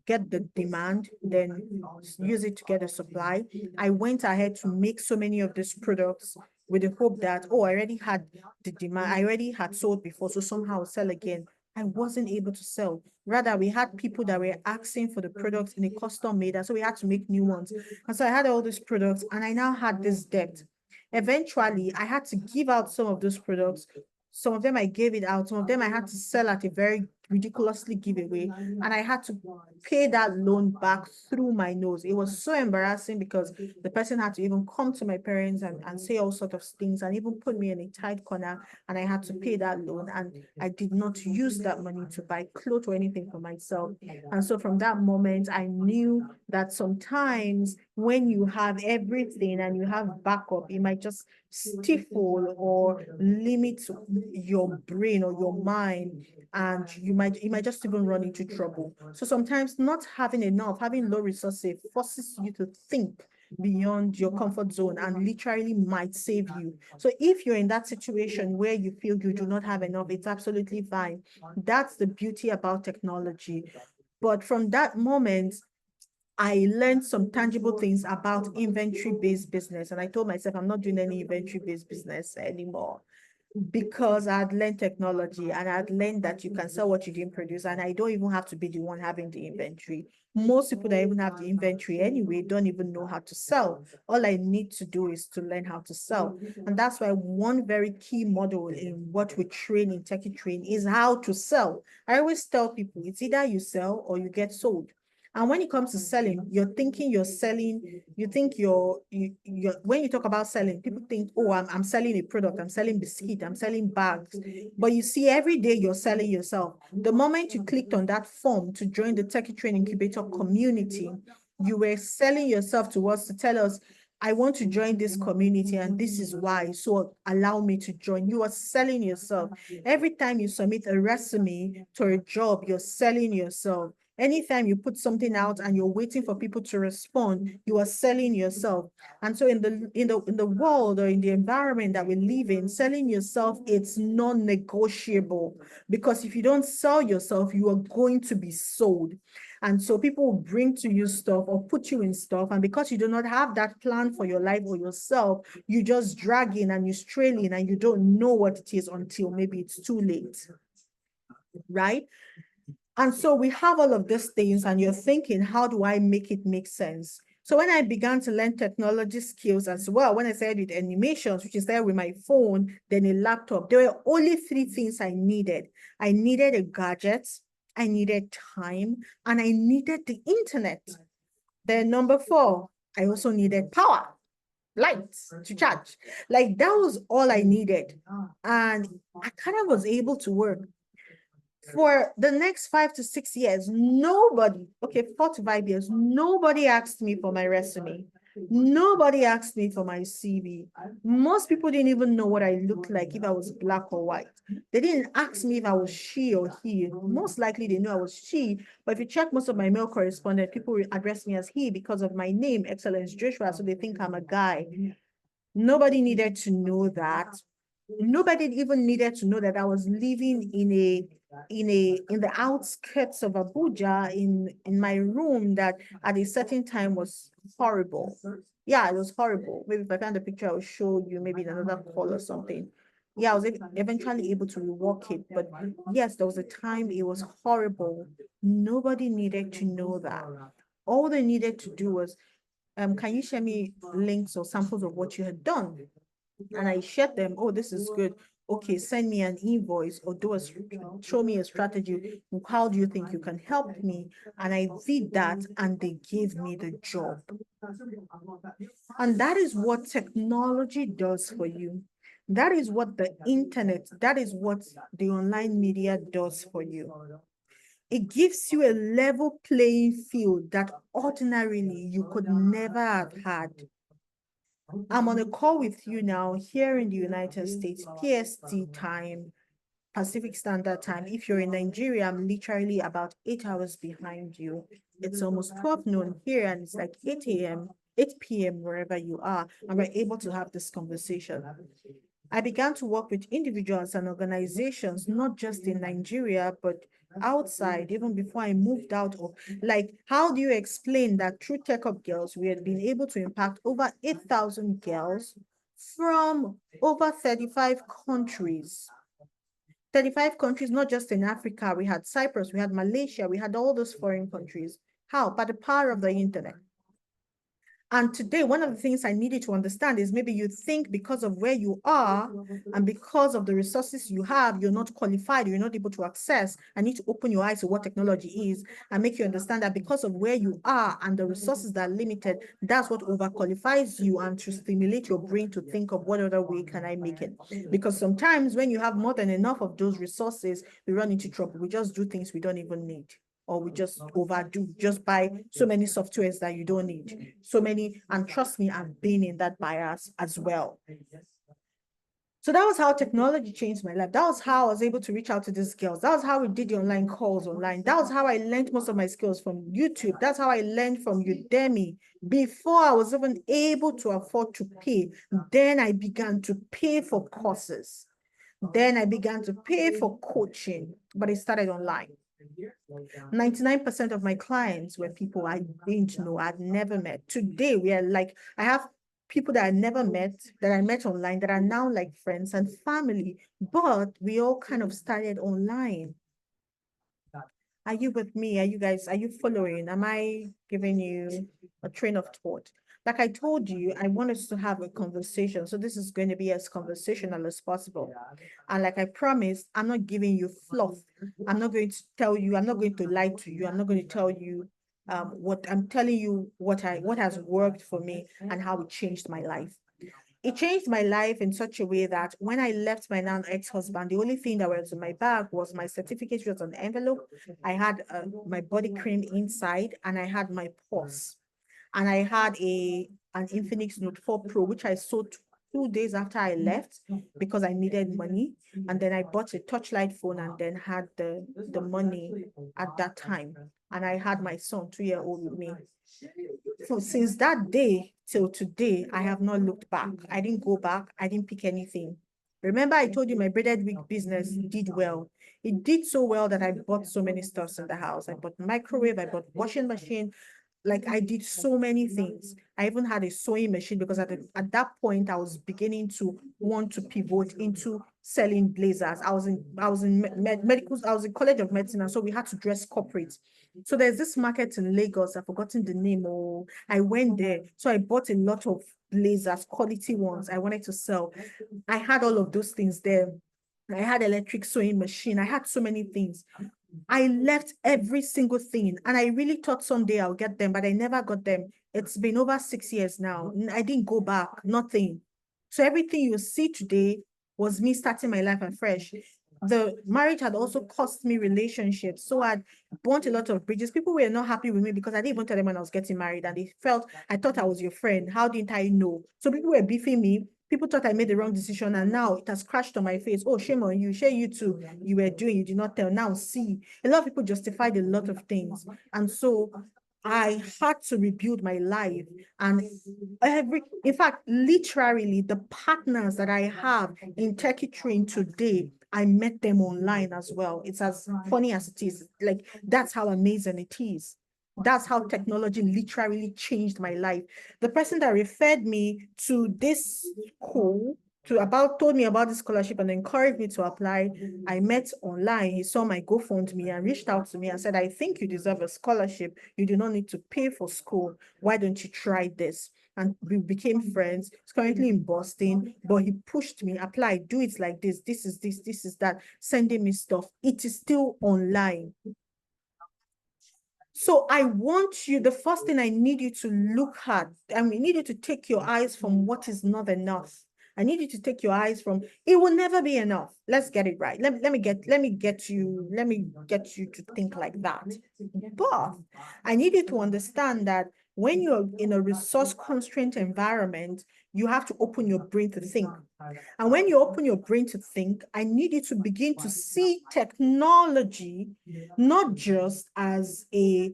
get the demand, then use it to get a supply. I went ahead to make so many of these products with the hope that, oh, I already had the demand, I already had sold before, so somehow I'll sell again. I wasn't able to sell. Rather, we had people that were asking for the products in a custom made, and so we had to make new ones. And so I had all these products, and I now had this debt. Eventually, I had to give out some of those products. Some of them I gave it out, some of them I had to sell at a very ridiculously giveaway, and I had to pay that loan back through my nose. It was so embarrassing because the person had to even come to my parents and say all sorts of things and even put me in a tight corner, and I had to pay that loan, and I did not use that money to buy clothes or anything for myself. And so from that moment, I knew that sometimes when you have everything and you have backup, it might just stifle or limit your brain or your mind, and you might just even run into trouble. So sometimes not having enough, having low resources forces you to think beyond your comfort zone and literally might save you. So if you're in that situation where you feel you do not have enough, it's absolutely fine. That's the beauty about technology. But from that moment, I learned some tangible things about inventory-based business. And I told myself, I'm not doing any inventory-based business anymore, because I had learned technology and I had learned that you can sell what you didn't produce, and I don't even have to be the one having the inventory. Most people that even have the inventory anyway don't even know how to sell. All I need to do is to learn how to sell. And that's why one very key model in what we train in Techy Train is how to sell. I always tell people it's either you sell or you get sold. And when it comes to selling, you're thinking you're selling, you think when you talk about selling, people think, oh, I'm selling a product, I'm selling biscuit, I'm selling bags. But you see, every day you're selling yourself. The moment you clicked on that form to join the Techy Train Incubator community, you were selling yourself to us to tell us, I want to join this community and this is why, so allow me to join. You are selling yourself. Every time you submit a resume to a job, you're selling yourself. Anytime you put something out and you're waiting for people to respond, you are selling yourself. And so in the world or in the environment that we live in, selling yourself, it's non-negotiable, because if you don't sell yourself, you are going to be sold. And so people will bring to you stuff or put you in stuff. And because you do not have that plan for your life or yourself, you just drag in and you strain in and you don't know what it is until maybe it's too late. Right? And so we have all of these things and you're thinking, how do I make it make sense? So when I began to learn technology skills as well, when I started with animations, which is there with my phone, then a laptop, there were only 3 things I needed. I needed a gadget, I needed time, and I needed the internet. Then number 4, I also needed power, lights to charge. Like that was all I needed. And I kind of was able to work. For the next 5 to 6 years, nobody, okay, 4 to 5 years, nobody asked me for my resume. Nobody asked me for my CV. Most people didn't even know what I looked like, if I was black or white. They didn't ask me if I was she or he. Most likely they knew I was she, but if you check most of my mail correspondence, people address me as he because of my name, Excellence Joshua, so they think I'm a guy. Nobody needed to know that. Nobody even needed to know that I was living in the outskirts of Abuja in my room that at a certain time was horrible. Yeah, it was horrible. Maybe if I find the picture, I'll show you maybe in another call or something. Yeah, I was eventually able to rework it. But yes, there was a time it was horrible. Nobody needed to know that. All they needed to do was, can you share me links or samples of what you had done? And I shared them. Oh, this is good. Okay, send me an invoice or show me a strategy. How do you think you can help me? And I did that, and they gave me the job. And that is what technology does for you. That is what the internet, that is what the online media does for you. It gives you a level playing field that ordinarily you could never have had. I'm on a call with you now here in the United States, PST time, Pacific Standard Time. If you're in Nigeria, I'm literally about 8 hours behind you. It's almost 12 noon here, and it's like 8 a.m., 8 p.m., wherever you are, and we're able to have this conversation. I began to work with individuals and organizations, not just in Nigeria, but outside, even before I moved out of, like, how do you explain that through Tech Up Girls, we had been able to impact over 8,000 girls from over 35 countries? 35 countries, not just in Africa. We had Cyprus, we had Malaysia, we had all those foreign countries. How? By the power of the internet. And today, one of the things I needed to understand is maybe you think because of where you are and because of the resources you have, you're not qualified, you're not able to access. I need to open your eyes to what technology is and make you understand that because of where you are and the resources that are limited, that's what overqualifies you, and to stimulate your brain to think of what other way can I make it. Because sometimes when you have more than enough of those resources, we run into trouble. We just do things we don't even need, or we just overdo, just buy so many softwares that you don't need. So many, and trust me, I've been in that bias as well. So that was how technology changed my life. That was how I was able to reach out to these girls. That was how we did the online calls online. That was how I learned most of my skills from YouTube. That's how I learned from Udemy before I was even able to afford to pay. Then I began to pay for courses. Then I began to pay for coaching, but it started online. 99% of my clients were people I didn't know, I'd never met. Today, we are like, I have people that I never met, that I met online, that are now like friends and family, but we all kind of started online. Are you with me? Are you guys, are you following? Am I giving you a train of thought? Like I told you, I want us to have a conversation. So this is going to be as conversational as possible. And like I promised, I'm not giving you fluff. I'm not going to tell you, I'm not going to lie to you. I'm not going to tell you what I'm telling you, what has worked for me and how it changed my life. It changed my life in such a way that when I left my now ex-husband, the only thing that was in my bag was my certificate, which was an envelope. I had my body cream inside, and I had my purse, and I had an Infinix Note 4 Pro, which I sold 2 days after I left because I needed money. And then I bought a touchlight phone and then had the money at that time. And I had my son, 2-year-old, with me. So since that day till today, I have not looked back. I didn't go back. I didn't pick anything. Remember, I told you my braided wig business did well. It did so well that I bought so many stuffs in the house. I bought microwave, I bought washing machine. Like I did so many things. I even had a sewing machine because at that point I was beginning to want to pivot into selling blazers. I was in medical, I was in College of Medicine, and so we had to dress corporate. So there's this market in Lagos, I've forgotten the name. Oh, I went there. So I bought a lot of blazers, quality ones I wanted to sell. I had all of those things there. I had electric sewing machine. I had so many things. I left every single thing, and I really thought someday I'll get them, but I never got them. It's been over 6 years now. I didn't go back, nothing. So everything you see today was me starting my life afresh. The marriage had also cost me relationships. So I'd burnt a lot of bridges. People were not happy with me because I didn't even tell them when I was getting married, and they felt I thought I was your friend. How didn't I know? So people were beefing me. People thought I made the wrong decision, and now it has crashed on my face. Oh, shame on you. Shame you too. You were doing, you did not tell. Now see, a lot of people justified a lot of things. And so I had to rebuild my life. And in fact, literally the partners that I have in Techy Train today, I met them online as well. It's as funny as it is. Like, that's how amazing it is. That's how technology literally changed my life. The person that referred me to this school told me about the scholarship and encouraged me to apply. I met online. He saw my GoFundMe and reached out to me and said, I think you deserve a scholarship. You do not need to pay for school. Why don't you try this? And we became friends. He's currently in Boston, but he pushed me, apply, do it like this. This is that, sending me stuff. It is still online. So I want you, the first thing I need you to look at, and we need you to take your eyes from what is not enough. I need you to take your eyes from, it will never be enough. Let's get it right. Let me get you to think like that. But I need you to understand that when you're in a resource constrained environment, you have to open your brain to think. And when you open your brain to think, I need you to begin to see technology not just as I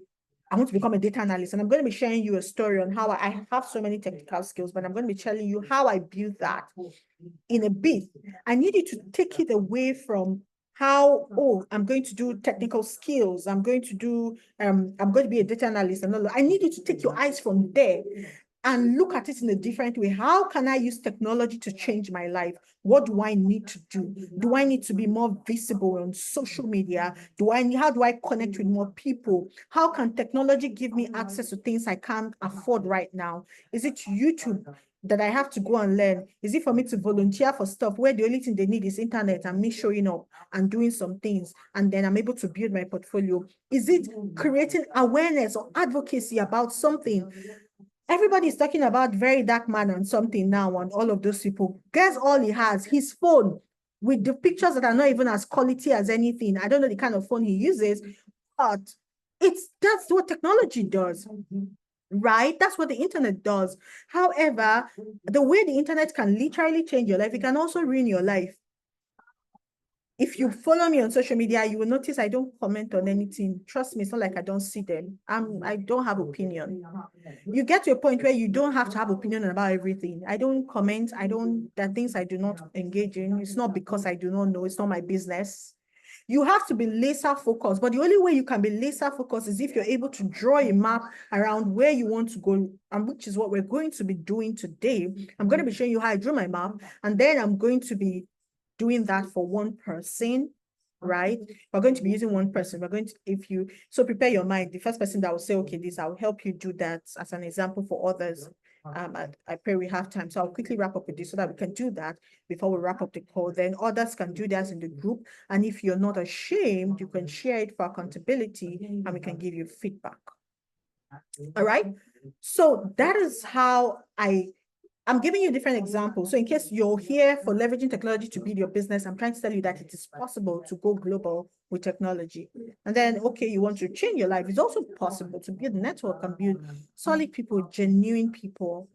want to become a data analyst, and I'm going to be sharing you a story on how I have so many technical skills, but I'm going to be telling you how I built that in a bit. I need you to take it away from how, oh, I'm going to do technical skills. I'm going to be a data analyst. And all. I need you to take your eyes from there and look at it in a different way. How can I use technology to change my life? What do I need to do? Do I need to be more visible on social media? How do I connect with more people? How can technology give me access to things I can't afford right now? Is it YouTube that I have to go and learn? Is it for me to volunteer for stuff where the only thing they need is internet and me showing up and doing some things, and then I'm able to build my portfolio? Is it creating awareness or advocacy about something? Everybody is talking about Very Dark Man and something now, and all of those people. Guess all he has? His phone with the pictures that are not even as quality as anything. I don't know the kind of phone he uses, but that's what technology does, right? That's what the internet does. However, the way the internet can literally change your life, it can also ruin your life. If you follow me on social media, you will notice I don't comment on anything. Trust me, it's not like I don't see them. I don't have opinion. You get to a point where you don't have to have opinion about everything. I don't comment. There are things I do not engage in. It's not because I do not know. It's not my business. You have to be laser focused, but the only way you can be laser focused is if you're able to draw a map around where you want to go, and which is what we're going to be doing today. I'm going to be showing you how I drew my map, and then I'm going to be doing that for one person, right? We're going to be using one person. We're going to, so prepare your mind. The first person that will say, okay, I'll help you do that as an example for others. I pray we have time. So I'll quickly wrap up with this so that we can do that before we wrap up the call. Then others can do that in the group. And if you're not ashamed, you can share it for accountability and we can give you feedback. All right. So that is how I'm giving you different examples. So in case you're here for leveraging technology to build your business, I'm trying to tell you that it is possible to go global with technology. And then, okay, you want to change your life. It's also possible to build a network and build solid people, genuine people.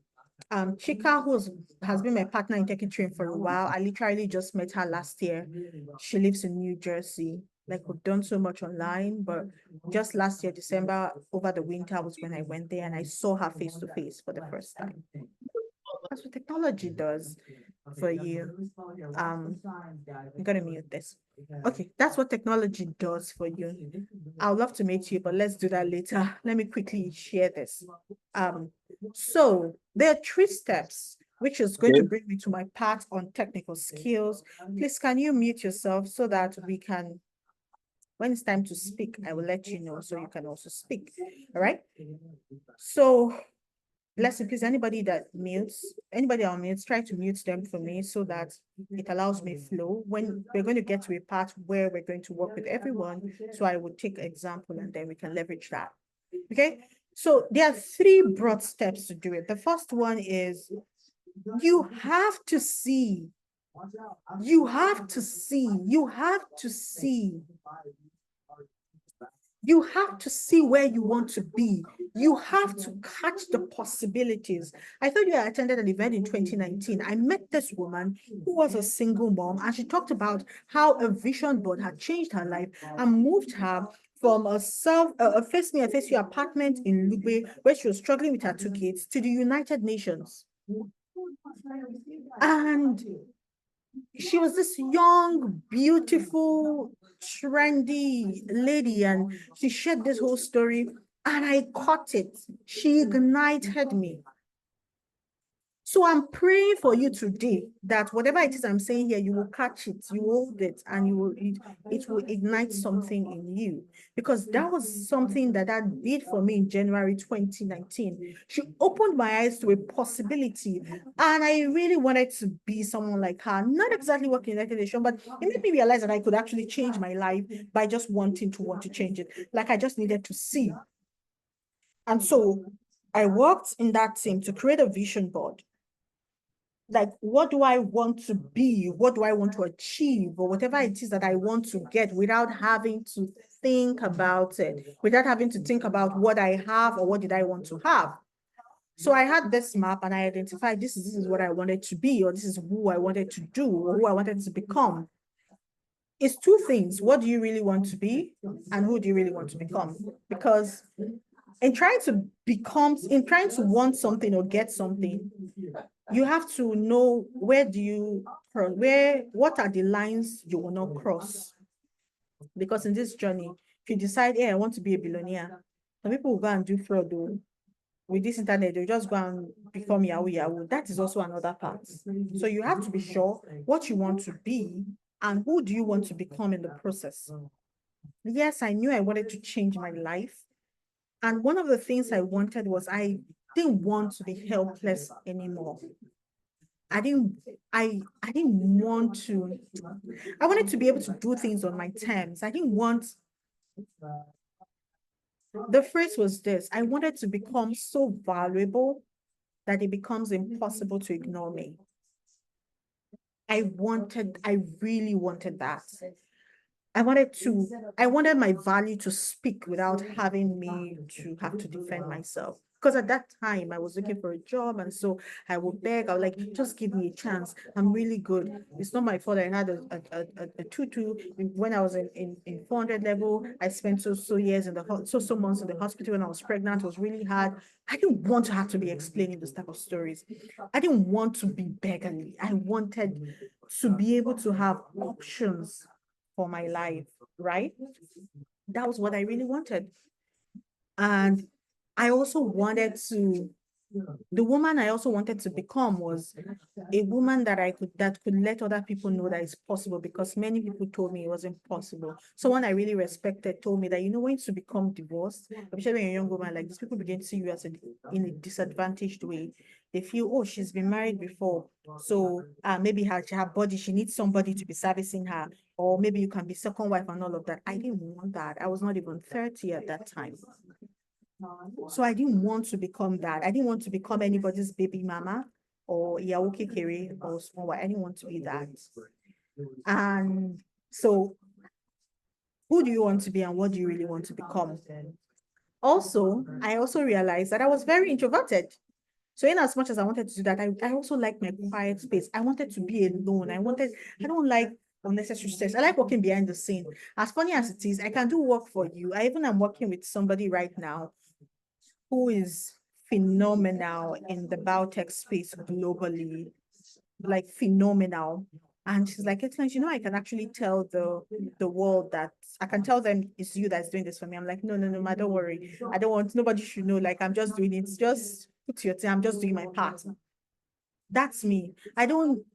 Chika, has been my partner in Techy for a while. I literally just met her last year. She lives in New Jersey. Like, we've done so much online, but just last year, December, over the winter was when I went there and I saw her face to face for the first time. That's what technology does for you. I'm gonna mute this. Okay, that's what technology does for you. I would love to meet you, but let's do that later. Let me quickly share this. So there are 3 steps, which is going to bring me to my part on technical skills. Please, can you mute yourself so that we can, when it's time to speak, I will let you know so you can also speak. All right. So Blessing, please, anybody on mutes, try to mute them for me so that it allows me flow. When we're going to get to a part where we're going to work with everyone, so I would take an example and then we can leverage that. Okay, so there are 3 broad steps to do it. The first one is you have to see. You have to see. You have to see. You have to see where you want to be. You have to catch the possibilities. I thought you attended an event in 2019. I met this woman who was a single mom, and she talked about how a vision board had changed her life and moved her from a face me and face you apartment in Lugbe, where she was struggling with her 2 kids, to the United Nations. And she was this young, beautiful, trendy lady, and she shared this whole story, and I caught it. She ignited me. So I'm praying for you today that whatever it is I'm saying here, you will catch it, you will hold it, and it will ignite something in you. Because that was something that did for me in January 2019. She opened my eyes to a possibility, and I really wanted to be someone like her. Not exactly working in education, but it made me realize that I could actually change my life by just wanting to want to change it. Like I just needed to see. And so I worked in that team to create a vision board. Like, what do I want to be? What do I want to achieve? Or whatever it is that I want to get without having to think about it, without having to think about what I have or what did I want to have. So I had this map and I identified this is what I wanted to be, or this is who I wanted to do, or who I wanted to become. It's two things. What do you really want to be? And who do you really want to become? Because in trying to want something or get something, you have to know what are the lines you will not cross. Because in this journey, if you decide, hey, I want to be a billionaire, some people will go and do fraud though. With this internet, they'll just go and become Yahoo Yahoo. That is also another part. So you have to be sure what you want to be and who do you want to become in the process. Yes, I knew I wanted to change my life. And one of the things I wanted was I didn't want to be helpless anymore. I didn't want to, I wanted to be able to do things on my terms. I didn't want, the phrase was this, I wanted to become so valuable that it becomes impossible to ignore me. I really wanted that. I wanted my value to speak without having me to have to defend myself. Because at that time I was looking for a job, and so I would beg, I would like, just give me a chance. I'm really good. It's not my fault I had a tutu. When I was in 400 level, I spent so years in the so months in the hospital when I was pregnant. It was really hard. I didn't want to have to be explaining this type of stories. I didn't want to be beggarly. I wanted to be able to have options for my life, right? That was what I really wanted. And I also wanted to, the woman I also wanted to become was a woman that could let other people know that it's possible, because many people told me it was impossible. Someone I really respected told me that, when you become divorced, especially when you're a young woman like this, people begin to see you as in a disadvantaged way. They feel, oh, she's been married before, so maybe her body, she needs somebody to be servicing her, or maybe you can be second wife and all of that. I didn't want that. I was not even 30 at that time. So I didn't want to become that. I didn't want to become anybody's baby mama or Yaoki Kere or small. I didn't want to be that. And so who do you want to be and what do you really want to become? Also, I also realized that I was very introverted. So in as much as I wanted to do that, I also like my quiet space. I wanted to be alone. I don't like unnecessary stress. I like working behind the scene. As funny as it is, I can do work for you. I even am working with somebody right now who is phenomenal in the biotech space globally, like phenomenal. And she's like, excellent, I can actually tell the world that I can tell them it's you that's doing this for me. I'm like, no, ma, don't worry. I don't want, nobody should know. Like, I'm just doing it. Just put your thing. I'm just doing my part. That's me. I don't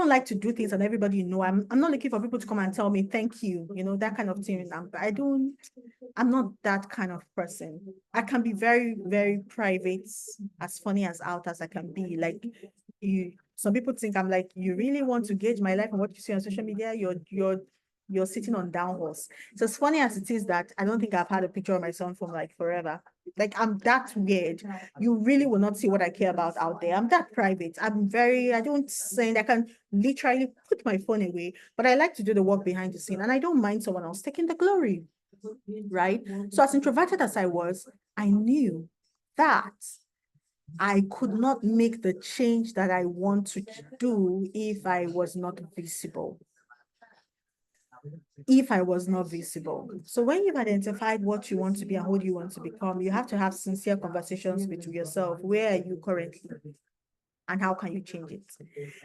like to do things and everybody know. I'm not looking for people to come and tell me thank you, that kind of thing. I'm not that kind of person. I can be very, very private, as funny as out as I can be. Like, some people think I'm like, you really want to gauge my life and what you see on social media? You're sitting on down horse. So as funny as it is that I don't think I've had a picture of my son from like forever. Like, I'm that weird. You really will not see what I care about out there. I'm that private. I don't send, I can literally put my phone away, but I like to do the work behind the scene, and I don't mind someone else taking the glory, right? So as introverted as I was, I knew that I could not make the change that I want to do if I was not visible. So when you've identified what you want to be and who do you want to become, you have to have sincere conversations with yourself. Where are you currently? And how can you change it?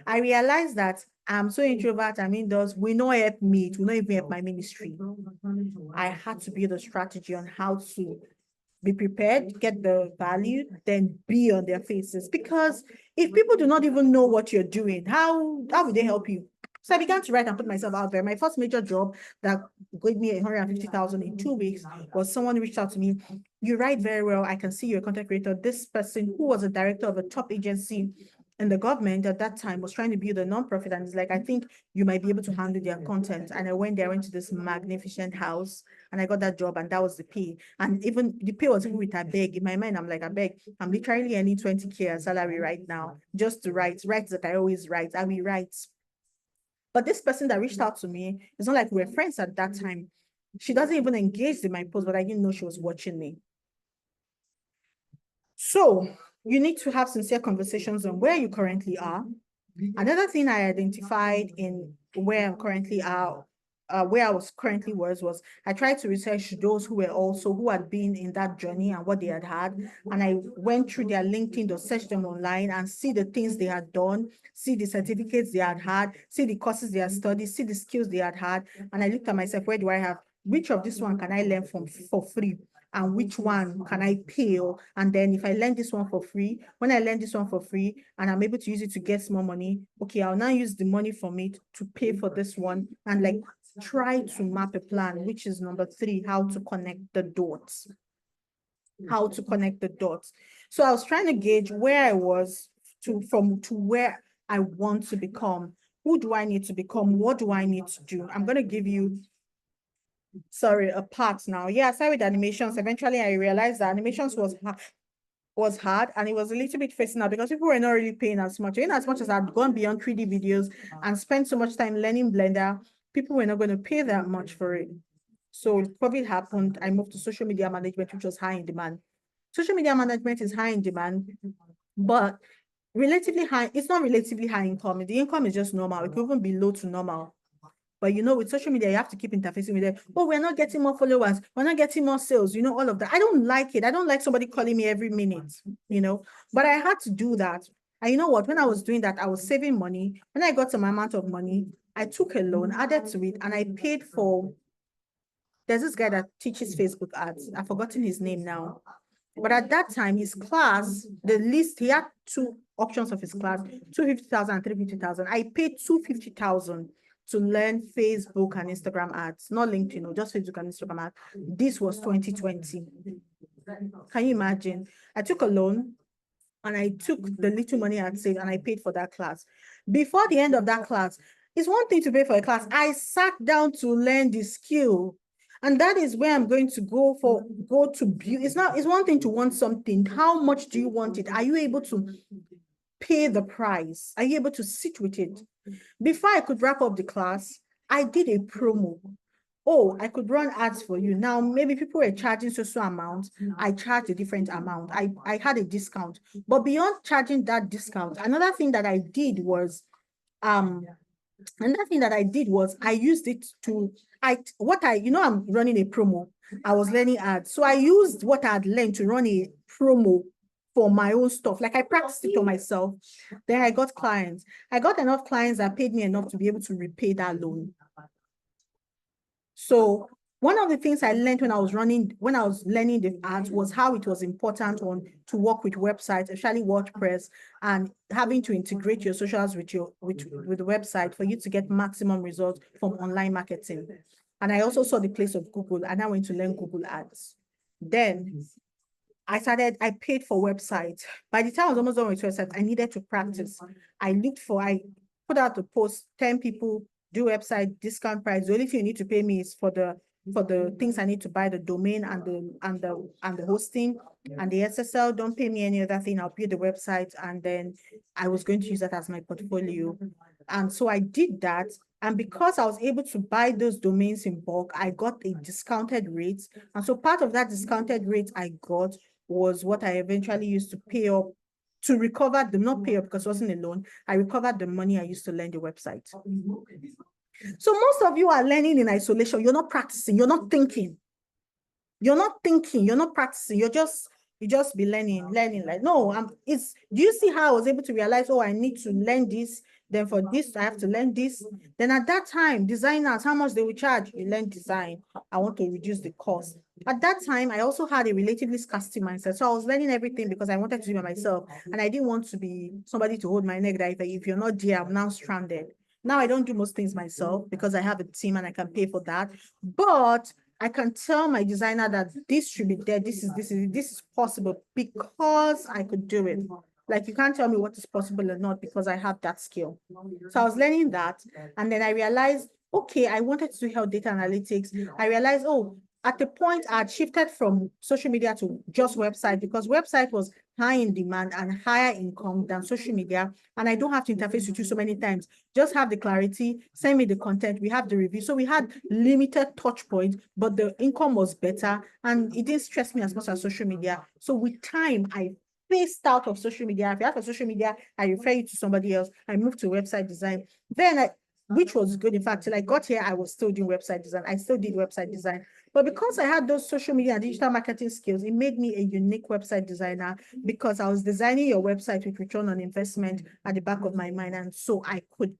I realized that I'm so introvert, indoors, will not help me. It will not even help my ministry. I had to build a strategy on how to be prepared, get the value, then be on their faces. Because if people do not even know what you're doing, how will they help you? So I began to write and put myself out there. My first major job that gave me 150,000 in 2 weeks was someone reached out to me. You write very well. I can see you're a content creator. This person who was a director of a top agency in the government at that time was trying to build a nonprofit, and it's like, I think you might be able to handle their content. And I went there, I went to this magnificent house, and I got that job, and that was the pay. And even the pay was even with a beg. In my mind, I'm like, I beg, I'm literally earning 20K as salary right now, just to write that I always write. I will write. But this person that reached out to me, it's not like we were friends at that time. She doesn't even engage in my post, but I didn't know she was watching me. So you need to have sincere conversations on where you currently are. Another thing I identified in where I'm currently where I was currently was I tried to research those who had been in that journey and what they had had. And I went through their LinkedIn to search them online and see the things they had done, see the certificates they had, see the courses they had studied, see the skills they had. And I looked at myself, where do I have, which of this one can I learn from for free? And which one can I pay? And then if I learn this one for free, when I learn this one for free and I'm able to use it to get more money, okay, I'll now use the money from it to pay for this one, and like try to map a plan, which is number 3, how to connect the dots. How to connect the dots. So I was trying to gauge where I was to where I want to become. Who do I need to become? What do I need to do? I'm going to give you a part now. Yeah, I started with animations. Eventually, I realized that animations was hard, and it was a little bit facing out because people were not really paying as much. In as much as I'd gone beyond 3D videos and spent so much time learning Blender, people were not going to pay that much for it. So COVID happened. I moved to social media management, which was high in demand. Social media management is high in demand, but relatively high. It's not relatively high income. The income is just normal. It could even be low to normal. But with social media, you have to keep interfacing with them. Oh, we're not getting more followers. We're not getting more sales. All of that. I don't like it. I don't like somebody calling me every minute, but I had to do that. And you know what? When I was doing that, I was saving money. When I got some amount of money, I took a loan, added to it, and I paid for, there's this guy that teaches Facebook ads. I've forgotten his name now. But at that time, his class, the list, he had 2 options of his class, 250,000 and 350,000. I paid 250,000 to learn Facebook and Instagram ads, not LinkedIn, just Facebook and Instagram ads. This was 2020. Can you imagine? I took a loan and I took the little money I'd saved and I paid for that class. Before the end of that class, it's one thing to pay for a class. I sat down to learn the skill. And that is where I'm going to go to build. It's one thing to want something. How much do you want it? Are you able to pay the price? Are you able to sit with it? Before I could wrap up the class, I did a promo. Oh, I could run ads for you. Now, maybe people were charging so amount. I charged a different amount. I had a discount. But beyond charging that discount, another thing that I did was, I used it to, I'm running a promo. I was learning ads. So I used what I had learned to run a promo for my own stuff. Like I practiced it on myself. Then I got clients. I got enough clients that paid me enough to be able to repay that loan. So one of the things I learned when I was learning the ads was how it was important to work with websites, especially WordPress, and having to integrate your socials with the website for you to get maximum results from online marketing. And I also saw the place of Google, and I went to learn Google Ads. Then I paid for websites. By the time I was almost done with websites, I needed to practice. I put out a post, 10 people, do website, discount price. The only thing you need to pay me is for the things I need to buy, the domain and the hosting and the SSL. Don't pay me any other thing. I'll build the website, and then I was going to use that as my portfolio. And so I did that. And because I was able to buy those domains in bulk, I got a discounted rate. And so part of that discounted rate I got was what I eventually used to pay up to recover not pay up because it wasn't a loan. I recovered the money I used to learn the website. So most of you are learning in isolation. You're not practicing. You're not thinking. You're not thinking. You're not practicing. You just be learning. Like, no, do you see how I was able to realize, oh, I need to learn this Then for this, I have to learn this. Then at that time, designers, how much they will charge? You learn design. I want to reduce the cost. At that time, I also had a relatively scarcity mindset. So I was learning everything because I wanted to do it myself. And I didn't want to be somebody to hold my neck that if you're not there, I'm now stranded. Now I don't do most things myself because I have a team and I can pay for that. But I can tell my designer that this should be there. This is possible because I could do it. Like, you can't tell me what is possible or not because I have that skill. So I was learning that. And then I realized, okay, I wanted to do health data analytics. I realized, oh, at the point I had shifted from social media to just website because website was high in demand and higher income than social media. And I don't have to interface with you so many times. Just have the clarity, send me the content, we have the review. So we had limited touch points, but the income was better and it didn't stress me as much as social media. So with time, I phased out of social media. If you have a social media, I refer you to somebody else. I moved to website design. Then which was good. In fact, till I got here, I was still doing website design. I still did website design. But because I had those social media and digital marketing skills, it made me a unique website designer because I was designing your website with return on investment at the back of my mind. And so I could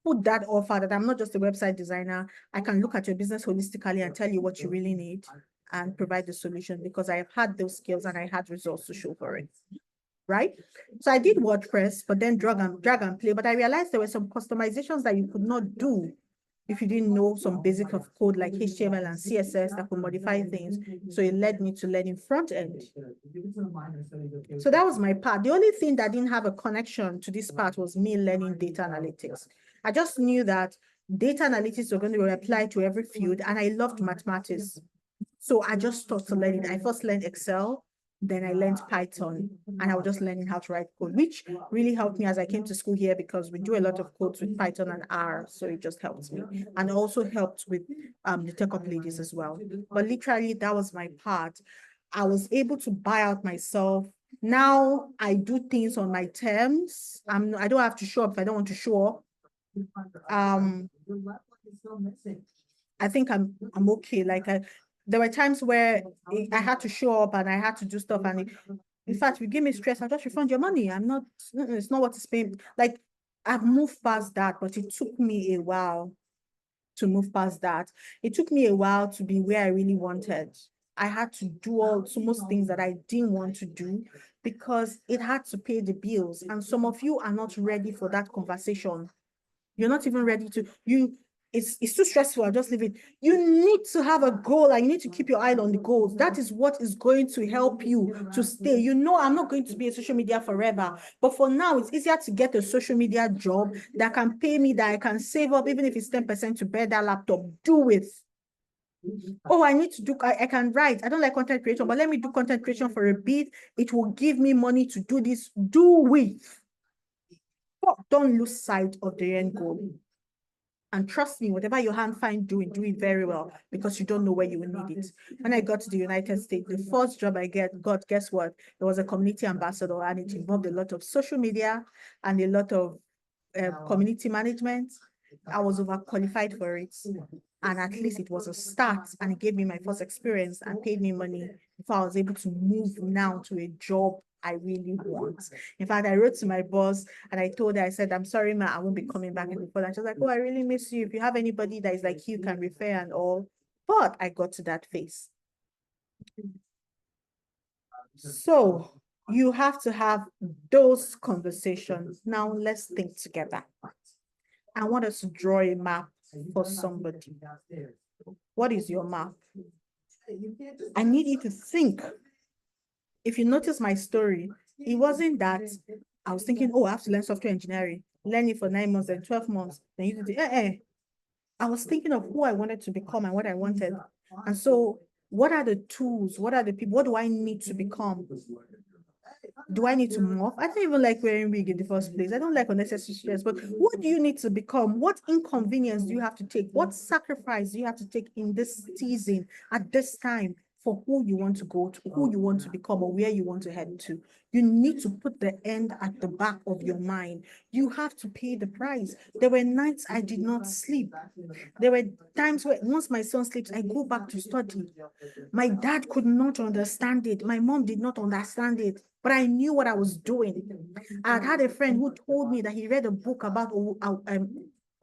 put that offer that I'm not just a website designer. I can look at your business holistically and tell you what you really need and provide the solution because I have had those skills and I had results to show for it. Right? So I did WordPress, but then drag and play. But I realized there were some customizations that you could not do if you didn't know some basic of code like HTML and CSS that could modify things. So it led me to learning front end. So that was my part. The only thing that didn't have a connection to this part was me learning data analytics. I just knew that data analytics were going to be applied to every field, and I loved mathematics. So I just started learning. I first learned Excel, then I learned Python, and I was just learning how to write code, which really helped me as I came to school here because we do a lot of codes with Python and R. So it just helped me and also helped with the tech up ladies as well. But literally, that was my part. I was able to buy out myself. Now I do things on my terms. I don't have to show up if I don't want to show up. I think I'm okay. Like there were times where I had to show up and I had to do stuff, and in fact, if you give me stress, I'll just refund your money. It's not what it's paying. Like, I've moved past that, but it took me a while to move past that. It took me a while to be where I really wanted. I had to do most things that I didn't want to do because it had to pay the bills. And some of you are not ready for that conversation. You're not even ready to, it's too stressful. I'll just leave it. You need to have a goal and you need to keep your eye on the goals. That is what is going to help you to stay. You know, I'm not going to be in social media forever, but for now, it's easier to get a social media job that can pay me, that I can save up, even if it's 10% to buy that laptop. Do it. Oh, I need to do, I can write. I don't like content creation, but let me do content creation for a bit. It will give me money to do this. Do it. Don't lose sight of the end goal. And trust me, whatever your hand find doing, do it very well because you don't know where you will need it. When I got to the United States, the first job I got, guess what? It was a community ambassador, and it involved a lot of social media and a lot of community management. I was overqualified for it. And at least it was a start, and it gave me my first experience and paid me money before I was able to move now to a job I really want. In fact, I wrote to my boss and I told her, I said, I'm sorry, ma, I won't be coming back in the fall. And she was like, oh, I really miss you. If you have anybody that is like you, can refer and all. But I got to that phase. So you have to have those conversations. Now let's think together. I want us to draw a map for somebody. What is your map? I need you to think. If you notice my story, it wasn't that I was thinking, oh, I have to learn software engineering, learn it for 9 months and 12 months. Then you did I was thinking of who I wanted to become and what I wanted. And so what are the tools? What are the people? What do I need to become? Do I need to morph? I don't even like wearing wig in the first place. I don't like unnecessary stress, but what do you need to become? What inconvenience do you have to take? What sacrifice do you have to take in this season at this time for who you want to go to, who you want to become, or where you want to head to. You need to put the end at the back of your mind. You have to pay the price. There were nights I did not sleep. There were times where once my son sleeps, I go back to study. My dad could not understand it. My mom did not understand it, but I knew what I was doing. I had a friend who told me that he read a book about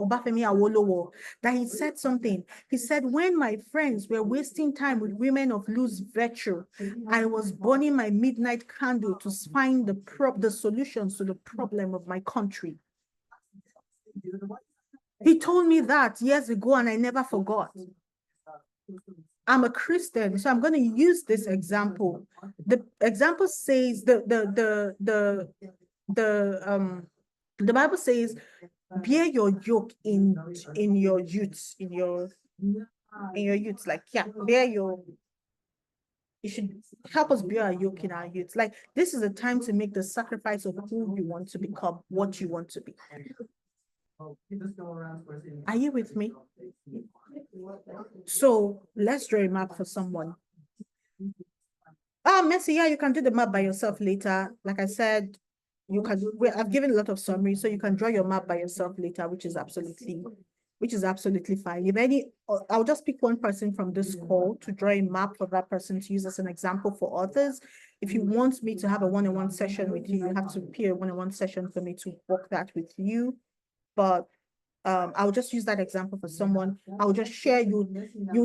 Obafemi Awolowo, that he said something. He said, when my friends were wasting time with women of loose virtue, I was burning my midnight candle to find the solutions to the problem of my country. He told me that years ago, and I never forgot. I'm a Christian, so I'm going to use this example. The example says the Bible says, bear your yoke in your youth, like, yeah, you should help us bear our yoke in our youth. Like, this is a time to make the sacrifice of who you want to become, what you want to be. Are you with me? So let's draw a map for someone. Messi, yeah, you can do the map by yourself later. Like I said, you can. I've given a lot of summary, so you can draw your map by yourself later, which is absolutely fine. If any, I'll just pick one person from this call to draw a map for that person to use as an example for others. If you want me to have a one-on-one session with you, you have to appear a one-on-one session for me to work that with you. But I'll just use that example for someone. I'll just share you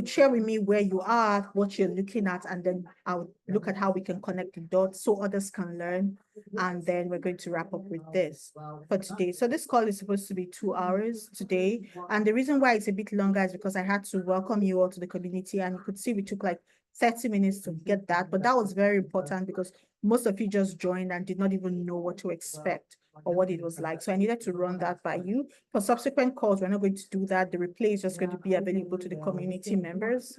share with me where you are, what you're looking at, and then I'll look at how we can connect the dots so others can learn. And then we're going to wrap up with this for today. So this call is supposed to be 2 hours today. And the reason why it's a bit longer is because I had to welcome you all to the community, and you could see we took like 30 minutes to get that. But that was very important because most of you just joined and did not even know what to expect or what it was like. So I needed to run that by you. For subsequent calls, we're not going to do that. The replay is just going to be available to the community members.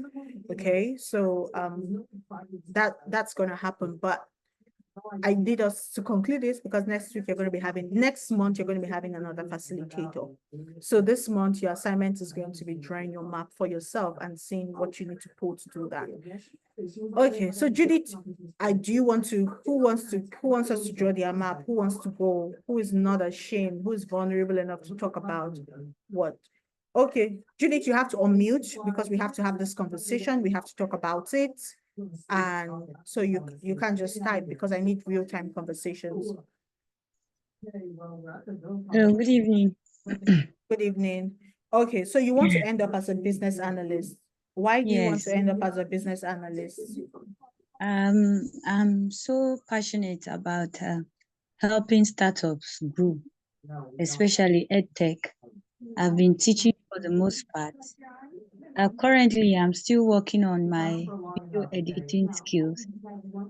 Okay, so that's going to happen. But I need us to conclude this because next month you're going to be having another facilitator. So this month your assignment is going to be drawing your map for yourself and seeing what you need to pull to do that. Okay, so Judith, who wants us to draw their map? Who wants to go? Who is not ashamed? Who is vulnerable enough to talk about what? Okay, Judith, you have to unmute because we have to have this conversation. We have to talk about it. And so you can't just type because I need real-time conversations. Hello, good evening. Good evening. Okay, so you want to end up as a business analyst. Why do you want to end up as a business analyst? I'm so passionate about helping startups grow, especially EdTech. I've been teaching for the most part. Currently, I'm still working on my video editing skills.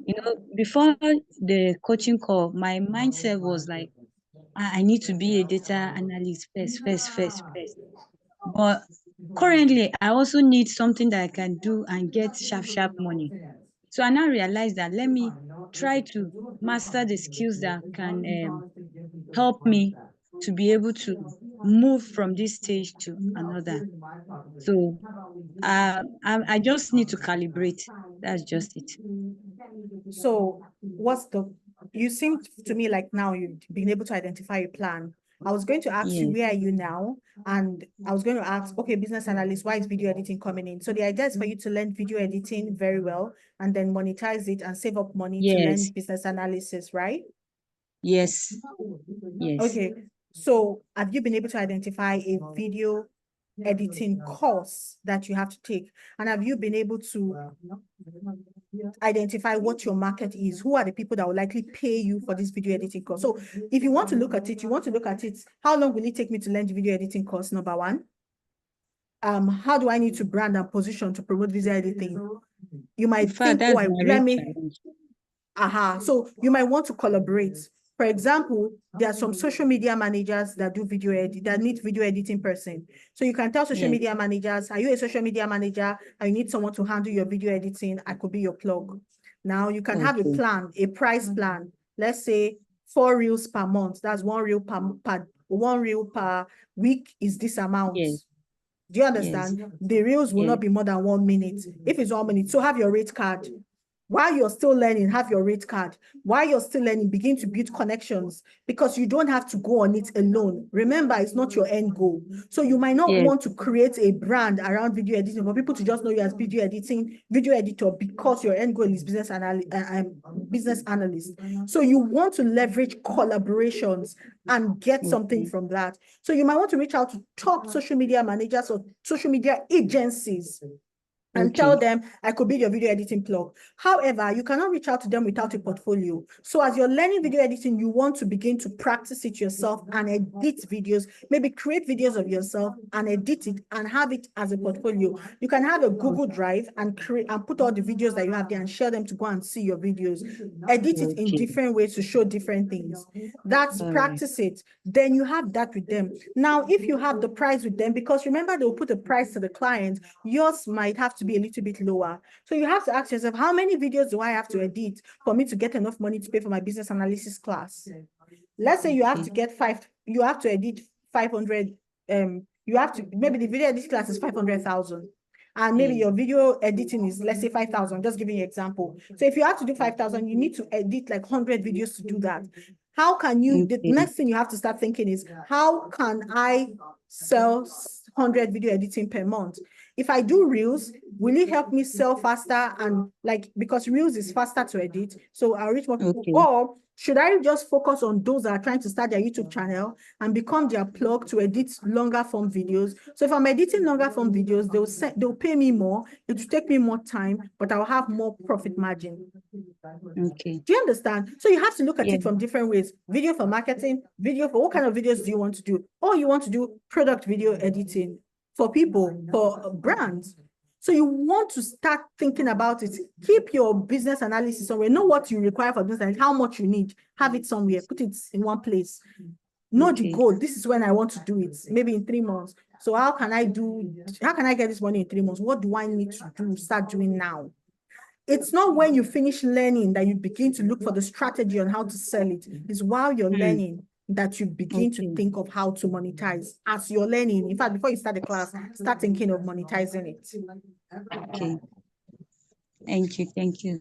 You know, before the coaching call, my mindset was like, I need to be a data analyst first. But currently, I also need something that I can do and get sharp money. So I now realize that let me try to master the skills that can help me to be able to move from this stage to another. So I just need to calibrate. That's just it. So you seem to me like now you've been able to identify a plan. I was going to ask you, where are you now? And I was going to ask, okay, business analyst, why is video editing coming in? So the idea is for you to learn video editing very well and then monetize it and save up money to learn business analysis, right? Yes. Okay. So have you been able to identify a video editing course that you have to take? And have you been able to identify what your market is? Who are the people that will likely pay you for this video editing course? So if you want to look at it, how long will it take me to learn the video editing course, number one? How do I need to brand and position to promote video editing? You might think, oh, so you might want to collaborate. For example, there are some social media managers that do that need video editing person. So you can tell social media managers, are you a social media manager and you need someone to handle your video editing? I could be your plug. Now you can have a plan, a price plan. Let's say 4 reels per month. That's 1 reel per week is this amount. Do you understand? The reels will not be more than 1 minute. If it's 1 minute, so have your rate card. While you're still learning, have your rate card. While you're still learning, begin to build connections, because you don't have to go on it alone. Remember, it's not your end goal. So you might not want to create a brand around video editing for people to just know you as video editor, because your end goal is business analyst. So you want to leverage collaborations and get something from that. So you might want to reach out to top social media managers or social media agencies and tell them, I could be your video editing plug. However, you cannot reach out to them without a portfolio. So as you're learning video editing, you want to begin to practice it yourself and edit videos, maybe create videos of yourself and edit it and have it as a portfolio. You can have a Google Drive and create and put all the videos that you have there and share them to go and see your videos. Edit it in different ways to show different things. That's practice it. Then you have that with them. Now, if you have the price with them, because remember, they'll put a price to the client, yours might have to be a little bit lower. So you have to ask yourself, how many videos do I have to edit for me to get enough money to pay for my business analysis class? Let's say you have to get you have to edit 500, maybe the video editing class is 500,000. And maybe your video editing is, let's say, 5,000, just giving you an example. So if you have to do 5,000, you need to edit like 100 videos to do that. How can you, the next thing you have to start thinking is, how can I sell 100 video editing per month? If I do reels, will it help me sell faster? And because reels is faster to edit, so I'll reach more people. Or should I just focus on those that are trying to start their YouTube channel and become their plug to edit longer form videos? So if I'm editing longer form videos, they'll pay me more. It will take me more time, but I'll have more profit margin. Do you understand? So you have to look at it from different ways. Video for marketing, video for what kind of videos do you want to do? Or you want to do product video editing for people, for brands. So you want to start thinking about it. Keep your business analysis somewhere. Know what you require for business, how much you need. Have it somewhere. Put it in one place. Know the goal. This is when I want to do it. Maybe in 3 months. So how can I get this money in 3 months? What do I need to do? Start doing now. It's not when you finish learning that you begin to look for the strategy on how to sell it. It's while you're learning that you begin to think of how to monetize as you're learning. In fact, before you start the class, start thinking of monetizing it. Okay. Thank you. Thank you.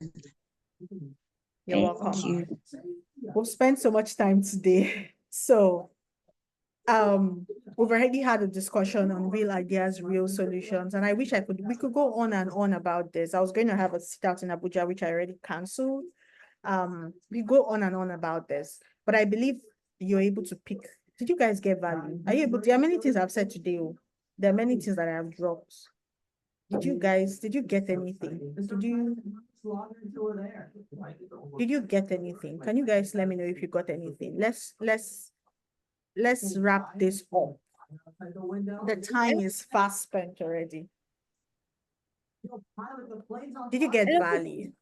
You're welcome. We've spent so much time today. So we've already had a discussion on real ideas, real solutions, and I wish we could go on and on about this. I was going to have a sit out in Abuja, which I already canceled. We go on and on about this, but I believe you're able to pick. Did you guys get value? Are you able to? There are many things I've said today. There are many things that I have dropped. Did you get anything? Did you get anything? Can you guys let me know if you got anything? Let's wrap this up. The time is fast spent already. Did you get value?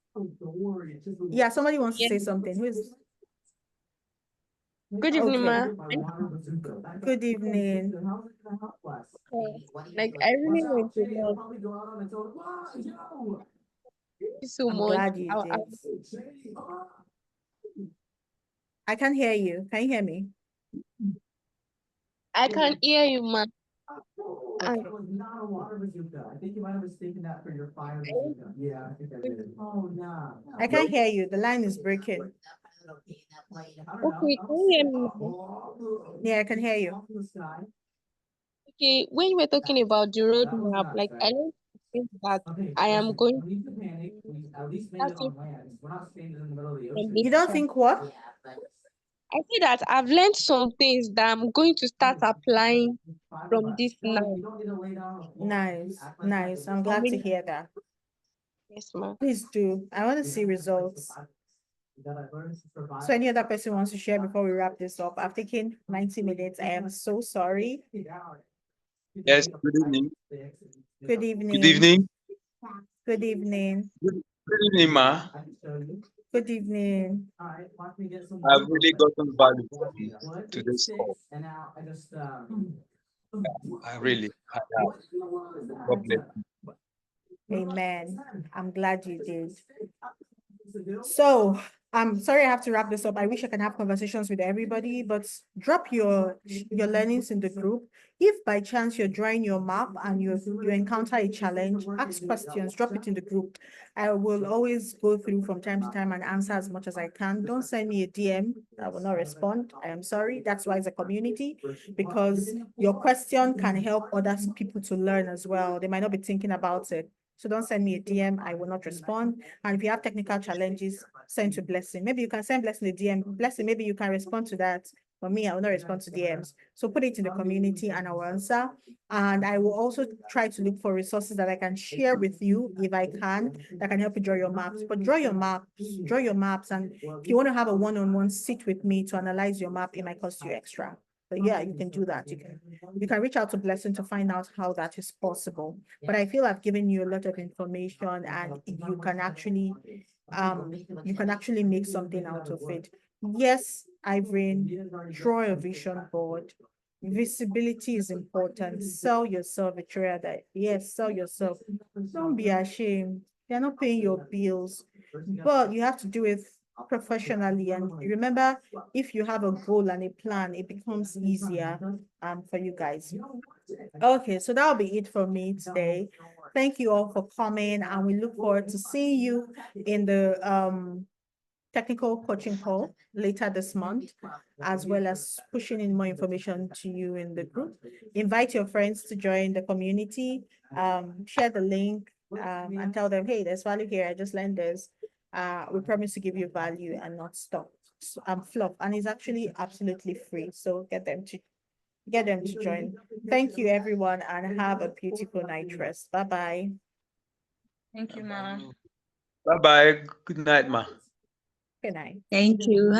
Yeah, somebody wants to say something. Who is? Good evening, ma. Good evening. I really went to learn. Thank you so I'm much. glad you did. I can't hear you. Can you hear me? I can hear you, ma. Okay. And I can't hear you. The line is breaking. okay, can you hear me, ma? Yeah, I can hear you. Okay, when you were talking about the roadmap, I don't think that I am going to start it from this You don't time. think what? I say that I've learned some things that I'm going to start applying from this now. Nice, nice. I'm I'm glad to really, hear that. yes, ma. Please do. I want to see results. So any other person wants to share before we wrap this up? I've taken 90 minutes. I am so sorry. Yes, good evening. Good evening. Good evening. Good evening. Good evening, ma. Good evening. I've really gotten value from today's call. I really have. God bless you. Amen. I'm glad you did. So I'm sorry I have to wrap this up. I wish I can have conversations with everybody, but drop your learnings in the group. If by chance you're drawing your map and you encounter a challenge, ask questions, drop it in the group. I will always go through from time to time and answer as much as I can. Don't send me a DM. I will not respond. I am sorry. That's why it's a community, because your question can help other people to learn as well. They might not be thinking about it. So don't send me a DM. I will not respond. And if you have technical challenges, send to Blessing. Maybe you can send Blessing a DM. Blessing, maybe you can respond to that. For me, I will not respond to DMs. So put it in the community and I will answer. And I will also try to look for resources that I can share with you if I can, that can help you draw your maps. But draw your maps. And if you want to have a one-on-one sit with me to analyze your map, it might cost you extra. But yeah, you can do that. You can reach out to Blessing to find out how that is possible. But I feel I've given you a lot of information and you can actually make something out of it. Yes, Irene, draw a vision board. Visibility is important. Sell yourself, Victoria. That yes, sell yourself. Don't be ashamed. They're not paying your bills, but you have to do it professionally. And remember, if you have a goal and a plan, it becomes easier for you guys. Okay, so that'll be it for me today. Thank you all for coming, and we look forward to seeing you in the technical coaching call later this month, as well as pushing in more information to you in the group. Invite your friends to join the community, share the link, and tell them, hey, there's value here. I just learned this. We promise to give you value and not stop fluff. And it's actually absolutely free. So get them to join. Thank you, everyone, and have a beautiful night rest. Bye-bye. Thank you, Ma. Bye bye. Good night, ma. Good night. Thank you.